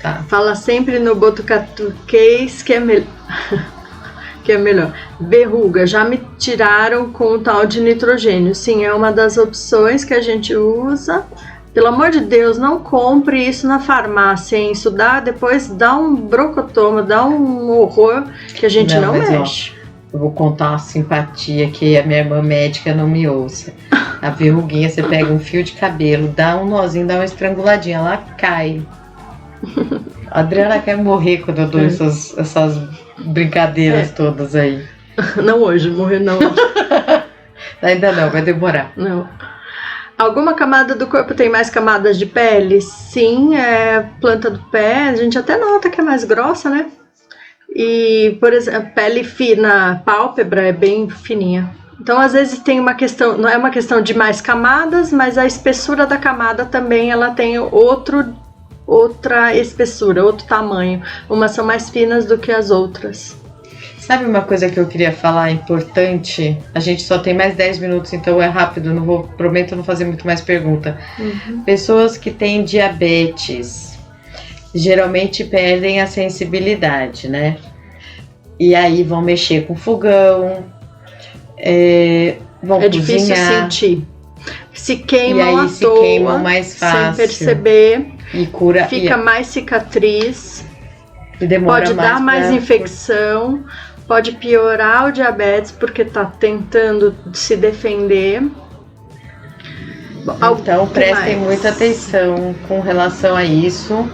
Tá. Fala sempre no Botucatu Case, que é melhor. Que é melhor. Verruga, já me tiraram com o tal de nitrogênio. Sim, é uma das opções que a gente usa. Pelo amor de Deus, não compre isso na farmácia, hein? Isso depois dá um brocotoma, dá um horror que a gente não mas, mexe. Ó, eu vou contar uma simpatia que a minha irmã médica não me ouça. A verruguinha, você pega um fio de cabelo, dá um nozinho, dá uma estranguladinha, ela cai. A Adriana quer morrer quando eu dou essas brincadeiras todas aí. Não hoje, morrer não hoje. Ainda não, vai demorar. Não. Alguma camada do corpo tem mais camadas de pele? Sim, planta do pé, a gente até nota que é mais grossa, né? E, por exemplo, pele fina, pálpebra é bem fininha. Então, às vezes tem uma questão, não é uma questão de mais camadas, mas a espessura da camada também, ela tem outra espessura, outro tamanho. Umas são mais finas do que as outras. Sabe uma coisa que eu queria falar importante? A gente só tem mais 10 minutos, então é rápido, prometo não fazer muito mais pergunta. Pessoas que têm diabetes geralmente perdem a sensibilidade, né? E aí vão mexer com fogão, vão cozinhar. Difícil sentir. Se queimam e aí à se toa, queimam mais fácil. sem perceber, e cura, fica mais cicatriz, e demora pode dar mais pra... infecção, pode piorar o diabetes porque tá tentando se defender. Então prestem muita atenção com relação a isso,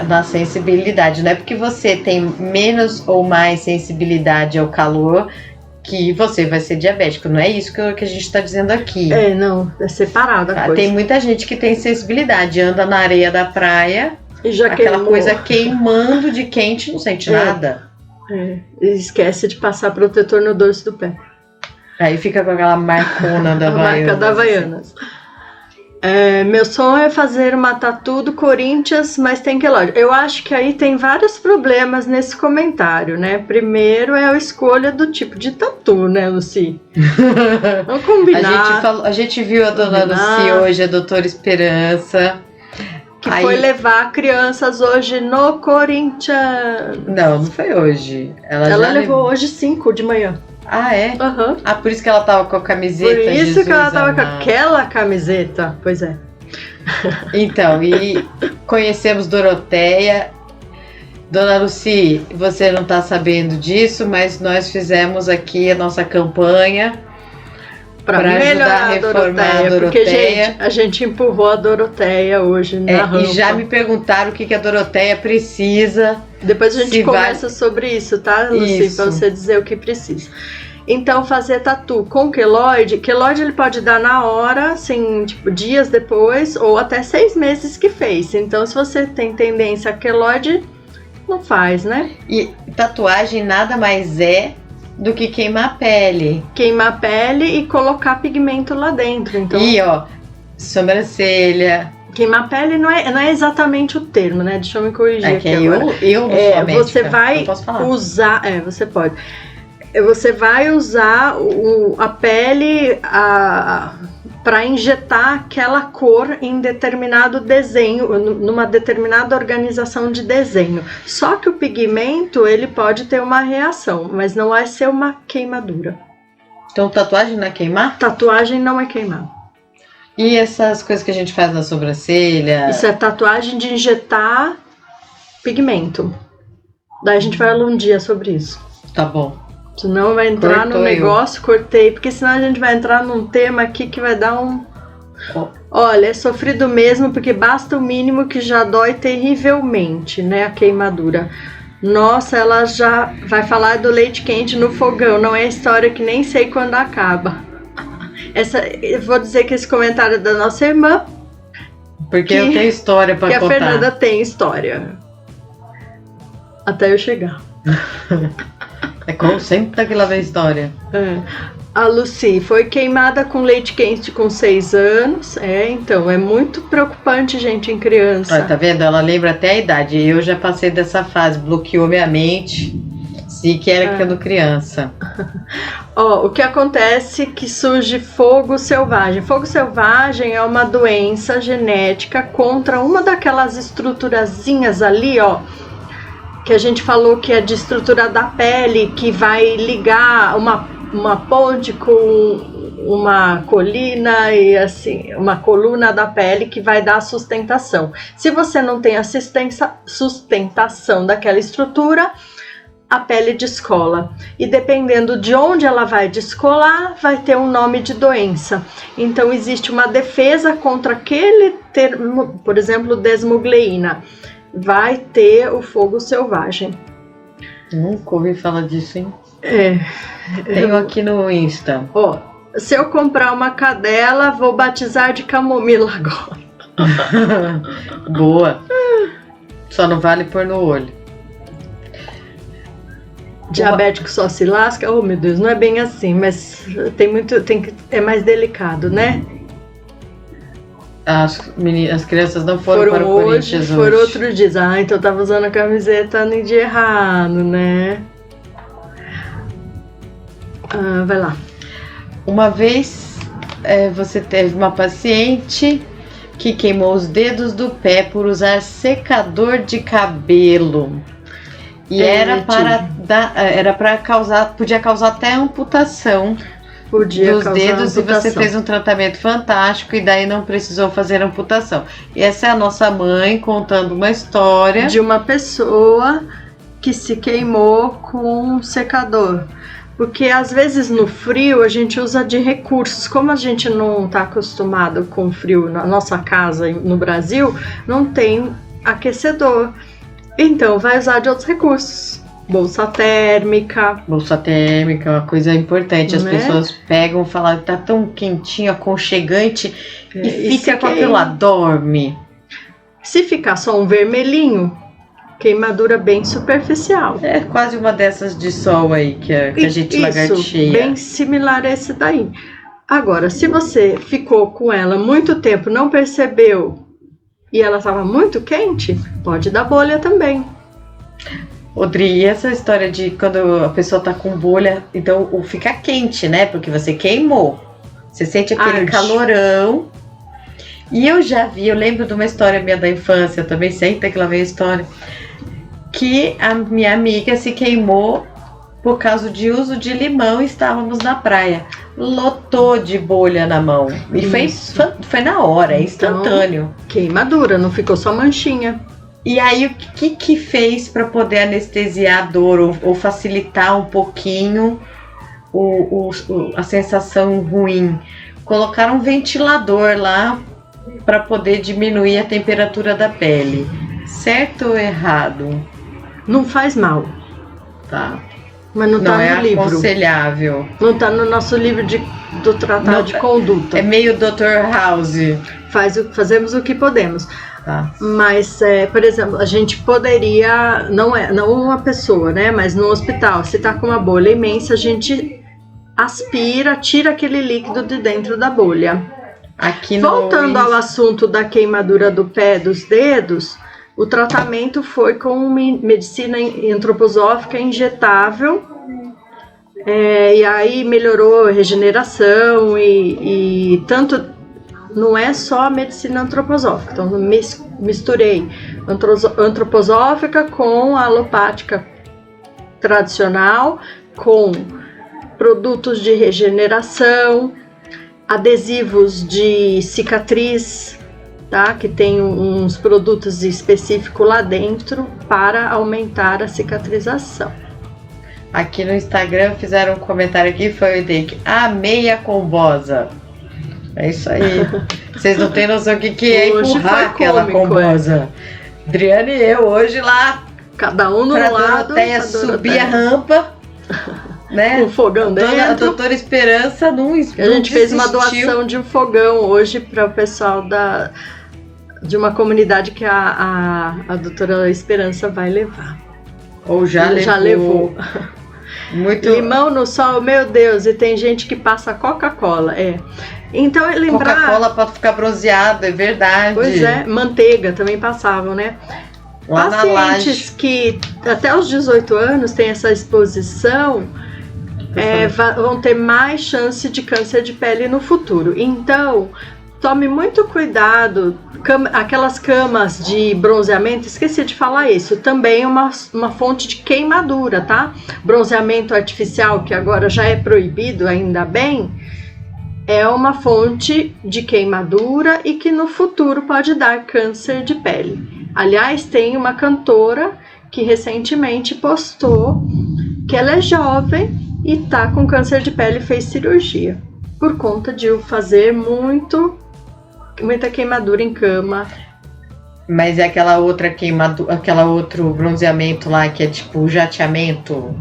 da sensibilidade. Não é porque você tem menos ou mais sensibilidade ao calor que você vai ser diabético, não é isso que a gente está dizendo aqui. Não, é separada a coisa. Tem muita gente que tem sensibilidade, anda na areia da praia, e já aquela queimou. coisa queimando de quente, não sente nada. E esquece de passar protetor no dorso do pé. Aí fica com aquela marcona da Havaianas. Marca da Havaianas. Meu sonho é fazer uma tatu do Corinthians, mas tem quelóide. Eu acho que aí tem vários problemas nesse comentário, né? Primeiro é a escolha do tipo de tatu, né, Lucy? Vamos combinar. A gente viu a dona Lucy hoje, a doutora Esperança. Que foi levar crianças hoje no Corinthians. Não foi hoje. Ela levou hoje 5 de manhã. Ah, é? Uhum. Ah, por isso que ela tava com a camiseta. Por isso Jesus que ela tava amado. com aquela camiseta. Pois é. Então, e conhecemos Doroteia. Dona Lucy, você não tá sabendo disso, mas nós fizemos aqui a nossa campanha para ajudar a reformar a Doroteia. Porque, gente, a gente empurrou a Doroteia hoje na rampa. E já me perguntaram o que a Doroteia precisa. Depois a gente conversa sobre isso, tá, Lucy? Para você dizer o que precisa. Então, fazer tatu com queloide. Queloide ele pode dar na hora, assim, tipo, dias depois, ou até 6 meses que fez. Então, se você tem tendência a queloide, não faz, né? E tatuagem nada mais é do que queimar a pele. Queimar a pele e colocar pigmento lá dentro. Então, E ó, sobrancelha. queimar a pele não é exatamente o termo, né? Deixa eu me corrigir É aqui que agora. eu não sou a médica, você vai não posso falar. usar, você pode. Você vai usar a pele para injetar aquela cor em determinado desenho, numa determinada organização de desenho. Só que o pigmento, ele pode ter uma reação, mas não vai ser uma queimadura. Então tatuagem não é queimar? Tatuagem não é queimar. E essas coisas que a gente faz na sobrancelha? Isso é tatuagem de injetar pigmento. Daí a gente vai falar um dia sobre isso. Tá bom. Senão vai entrar Cortou no negócio, cortei, porque senão a gente vai entrar num tema aqui que vai dar um... Oh. Olha, é sofrido mesmo, porque basta o mínimo que já dói terrivelmente, né, a queimadura. Nossa, ela já vai falar do leite quente no fogão, não é história que nem sei quando acaba. Eu vou dizer que esse comentário é da nossa irmã. Porque eu tenho história pra contar. Que a Fernanda tem história. Até eu chegar. É como sempre que lá vem história. A Lucy foi queimada com leite quente com 6 anos. Então, é muito preocupante, gente, em criança. Olha, tá vendo? Ela lembra até a idade. Eu já passei dessa fase, bloqueou minha mente. Sim, que era quando criança. O que acontece é que surge fogo selvagem. Fogo selvagem é uma doença genética contra uma daquelas estruturazinhas ali, que a gente falou que é de estrutura da pele, que vai ligar uma ponte com uma colina e assim, uma coluna da pele que vai dar sustentação. Se você não tem a sustentação daquela estrutura, a pele descola. E dependendo de onde ela vai descolar, vai ter um nome de doença. Então existe uma defesa contra aquele termo, por exemplo, desmogleína. Vai ter o fogo selvagem. Nunca ouvi falar disso, hein? Tenho aqui no Insta. Se eu comprar uma cadela, vou batizar de camomila agora. Boa. Só não vale pôr no olho. Diabético só se lasca? Oh, meu Deus, não é bem assim, mas é mais delicado, né? As crianças não foram para o Corinthians hoje. Foram outros dias. Então eu tava usando a camiseta no dia errado, né? Vai lá. Uma vez você teve uma paciente que queimou os dedos do pé por usar secador de cabelo. E podia causar até amputação dos dedos, e você fez um tratamento fantástico e daí não precisou fazer amputação. E essa é a nossa mãe contando uma história de uma pessoa que se queimou com um secador. Porque às vezes no frio a gente usa de recursos. Como a gente não está acostumado com frio na nossa casa no Brasil, não tem aquecedor. Então vai usar de outros recursos. Bolsa térmica. Bolsa térmica é uma coisa importante. As pessoas pegam e falam que tá tão quentinho, aconchegante, e fica com aquilo lá, dorme. Se ficar só um vermelhinho, queimadura bem superficial. É quase uma dessas de sol aí que a gente lagarteia. Bem similar a esse daí. Agora, se você ficou com ela muito tempo, não percebeu e ela estava muito quente, pode dar bolha também. Odri, e essa história de quando a pessoa tá com bolha, então fica quente, né? Porque você queimou. Você sente aquele calorão. E eu lembro de uma história minha da infância, também senta que lá vem a história, que a minha amiga se queimou por causa de uso de limão e estávamos na praia. Lotou de bolha na mão. E foi na hora, é instantâneo. Então, queimadura, não ficou só manchinha. E aí, o que fez para poder anestesiar a dor ou facilitar um pouquinho a sensação ruim? Colocaram um ventilador lá para poder diminuir a temperatura da pele. Certo ou errado? Não faz mal. Tá. Mas não tá no livro. Não é aconselhável. Não tá no nosso livro do Tratado de Conduta. É meio Dr. House. Fazemos o que podemos. Tá. Mas, por exemplo, a gente poderia, não uma pessoa, né? Mas no hospital, se tá com uma bolha imensa, a gente aspira, tira aquele líquido de dentro da bolha. Aqui Voltando ao assunto da queimadura do pé, dos dedos, o tratamento foi com medicina antroposófica injetável, e aí melhorou a regeneração e tanto, não é só a medicina antroposófica, então misturei antroposófica com a alopática tradicional, com produtos de regeneração, adesivos de cicatriz, tá? Que tem uns produtos específicos lá dentro para aumentar a cicatrização. Aqui no Instagram fizeram um comentário aqui, foi o Dick. Amei a combosa. É isso aí. Vocês não têm noção o que é empurrar aquela combosa. Adriana e eu hoje lá. Cada um no lado. Até subir a rampa. Né? Com fogão dentro. A doutora Esperança não A gente fez uma doação de um fogão hoje para o pessoal de uma comunidade que a doutora Esperança vai levar. Ou já levou. Muito... Limão no sol, meu Deus, e tem gente que passa Coca-Cola, Então é lembrar... Coca-Cola pode ficar bronzeado, é verdade. Pois é, manteiga também passavam, né? Lá Pacientes que até os 18 anos têm essa exposição, vão ter mais chance de câncer de pele no futuro. Então, tome muito cuidado. Aquelas camas de bronzeamento, esqueci de falar isso, também é uma fonte de queimadura, tá? Bronzeamento artificial, que agora já é proibido, ainda bem, é uma fonte de queimadura e que no futuro pode dar câncer de pele. Aliás, tem uma cantora que recentemente postou que ela é jovem e tá com câncer de pele e fez cirurgia por conta de fazer muita queimadura em cama. Mas é aquela outra queimadura, aquela outro bronzeamento lá que é tipo jateamento,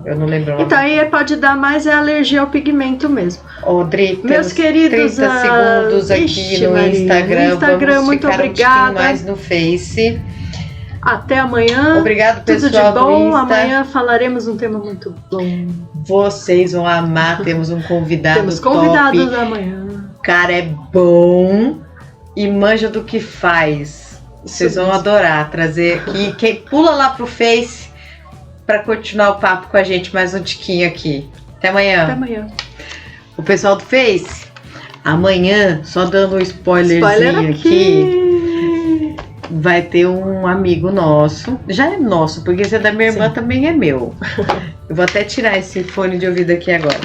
eu não lembro. Então aí pode dar mais alergia ao pigmento mesmo. Dri, meus queridos, 30 segundos aqui no Instagram. Vamos muito ficar obrigada. Mais no Face. Até amanhã. Obrigado, pessoal. Tudo de bom. Do Insta. Amanhã falaremos um tema muito bom. Vocês vão amar. Temos um convidado. Temos convidados top. amanhã. O cara é bom e manja do que faz. Vocês vão adorar trazer aqui. Quem pula lá pro Face para continuar o papo com a gente mais um tiquinho aqui. Até amanhã. Até amanhã. O pessoal do Face, amanhã, só dando um spoilerzinho aqui, vai ter um amigo nosso. Já é nosso, porque esse é da minha irmã, também é meu. Eu vou até tirar esse fone de ouvido aqui agora.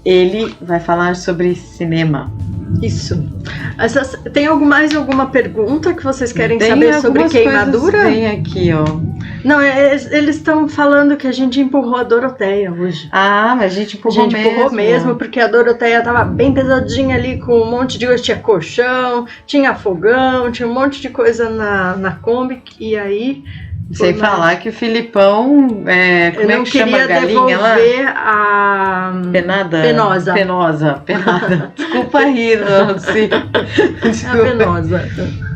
Ele vai falar sobre cinema. Isso. Tem mais alguma pergunta que vocês querem saber sobre queimadura? Tem aqui, ó. Não, eles estão falando que a gente empurrou a Doroteia hoje. Ah, mas a gente empurrou mesmo, porque a Doroteia tava bem pesadinha ali, com um monte de coisa. Tinha colchão, tinha fogão, tinha um monte de coisa na Kombi, e aí... Sem falar que o Filipão, como é que chama a galinha lá? A Penosa. Desculpa rir, Nancy. A penosa.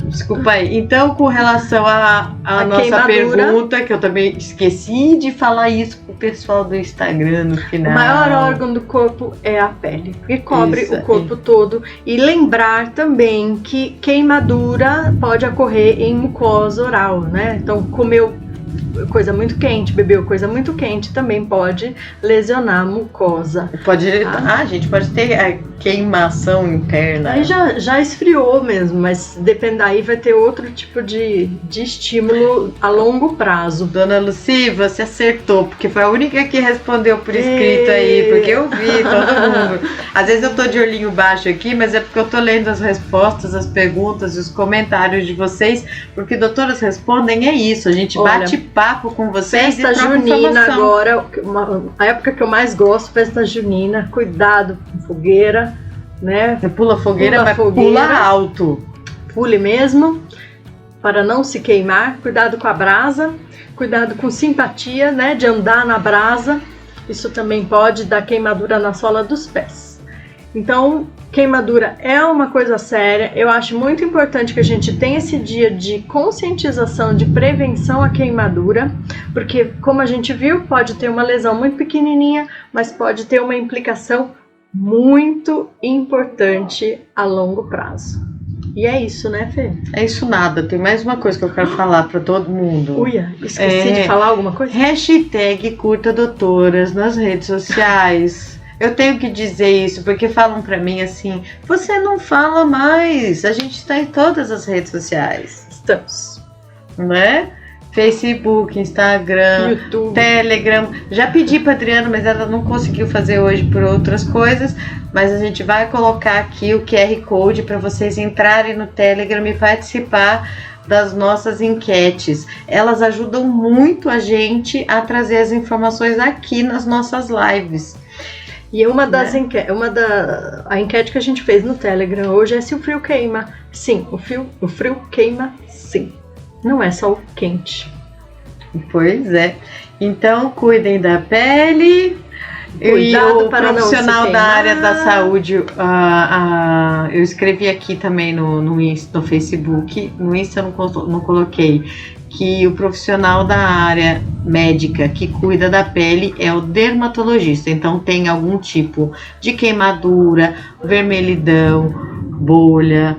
Desculpa aí. Então, com relação à nossa queimadura, pergunta, que eu também esqueci de falar isso pro pessoal do Instagram no final. O maior órgão do corpo é a pele, que cobre o corpo todo. E lembrar também que queimadura pode ocorrer em mucosa oral, né? Então, comeu coisa muito quente, bebeu coisa muito quente, também pode lesionar a mucosa. A gente pode ter queimação interna. Aí já esfriou mesmo, mas aí vai ter outro tipo de estímulo a longo prazo. Dona Lucy, você acertou, porque foi a única que respondeu por escrito aí, porque eu vi todo mundo. Às vezes eu tô de olhinho baixo aqui, mas é porque eu tô lendo as respostas, as perguntas e os comentários de vocês, porque doutoras respondem, é isso, a gente bate papo com vocês. Festa junina agora, a época que eu mais gosto, festa junina, cuidado com fogueira, né? Pula fogueira, mas pula alto. Pule mesmo, para não se queimar. Cuidado com a brasa, cuidado com simpatia, né? De andar na brasa. Isso também pode dar queimadura na sola dos pés. Então, queimadura é uma coisa séria. Eu acho muito importante que a gente tenha esse dia de conscientização, de prevenção à queimadura, porque, como a gente viu, pode ter uma lesão muito pequenininha, mas pode ter uma implicação muito importante a longo prazo. E é isso, né, Fê? É isso nada. Tem mais uma coisa que eu quero falar para todo mundo. Uia, esqueci de falar alguma coisa? Hashtag Curta Doutoras nas redes sociais. Eu tenho que dizer isso, porque falam pra mim assim, você não fala mais, a gente está em todas as redes sociais. Estamos. Né? Facebook, Instagram, YouTube, Telegram. Já pedi pra Adriana, mas ela não conseguiu fazer hoje por outras coisas, mas a gente vai colocar aqui o QR Code para vocês entrarem no Telegram e participar das nossas enquetes. Elas ajudam muito a gente a trazer as informações aqui nas nossas lives. E uma das a enquete que a gente fez no Telegram hoje é se o frio queima. Sim, o frio queima, sim. Não é só o quente. Pois é. Então, cuidem da pele. Cuidado e o para profissional não se da queimar. área da saúde, eu escrevi aqui também no Facebook. No Insta eu não coloquei. Que o profissional da área médica que cuida da pele é o dermatologista. Então tem algum tipo de queimadura, vermelhidão, bolha,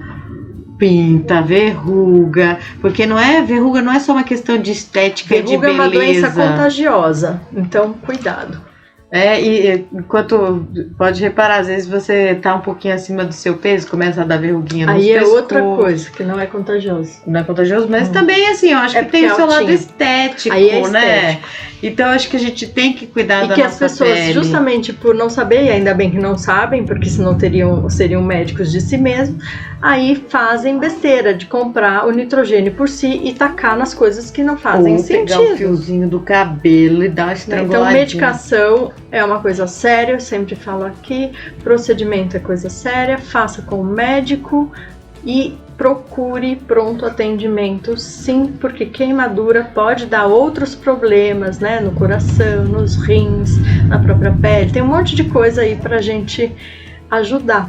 pinta, verruga, porque verruga não é só uma questão de estética e de beleza. Verruga é uma doença contagiosa, então cuidado. E enquanto pode reparar, às vezes você tá um pouquinho acima do seu peso, começa a dar verruguinha no Aí é pescoço. outra coisa, que não é contagiosa. Não é contagioso, mas também assim, eu acho que tem o seu lado estético, aí é né? estético. Então eu acho que a gente tem que cuidar da E que nossa as pessoas, pele. justamente por não saber, e ainda bem que não sabem, porque senão seriam médicos de si mesmos, aí fazem besteira de comprar o nitrogênio por si e tacar nas coisas que não fazem Ou sentido. pegar o fiozinho do cabelo e dar uma estranguladinha. Então, medicação é uma coisa séria, eu sempre falo aqui, procedimento é coisa séria, faça com o médico e procure pronto atendimento, sim, porque queimadura pode dar outros problemas, né, no coração, nos rins, na própria pele, tem um monte de coisa aí pra gente ajudar.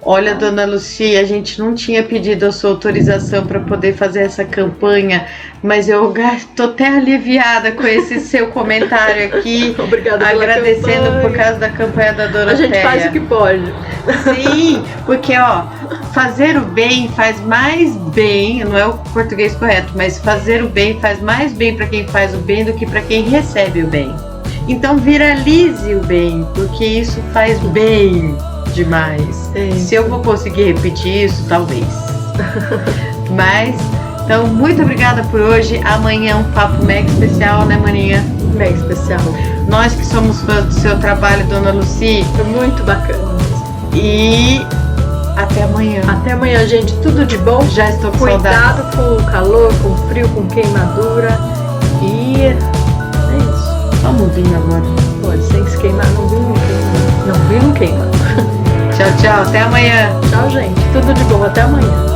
Olha, dona Lucia, a gente não tinha pedido a sua autorização para poder fazer essa campanha, mas eu tô até aliviada com esse seu comentário aqui. Obrigada pela agradecendo campanha. por causa da campanha da Doroteia. A gente faz o que pode. Sim, porque fazer o bem faz mais bem, não é o português correto, mas fazer o bem faz mais bem para quem faz o bem do que para quem recebe o bem. Então viralize o bem, porque isso faz bem demais. Se eu vou conseguir repetir isso, talvez. Mas, então, muito obrigada por hoje. Amanhã é um papo mega especial, né, maninha? Mega especial. Nós que somos fãs do seu trabalho, dona Lucy. Foi muito bacana. E até amanhã. Até amanhã, gente. Tudo de bom. Já estou com Cuidado saudades. com o calor, com o frio, com queimadura. E é isso. Só um vinho agora. Pode, sem se queimar. Não vinho, não queima. Não vinho, não queima. Tchau, tchau. Até amanhã. Tchau, gente. Tudo de bom. Até amanhã.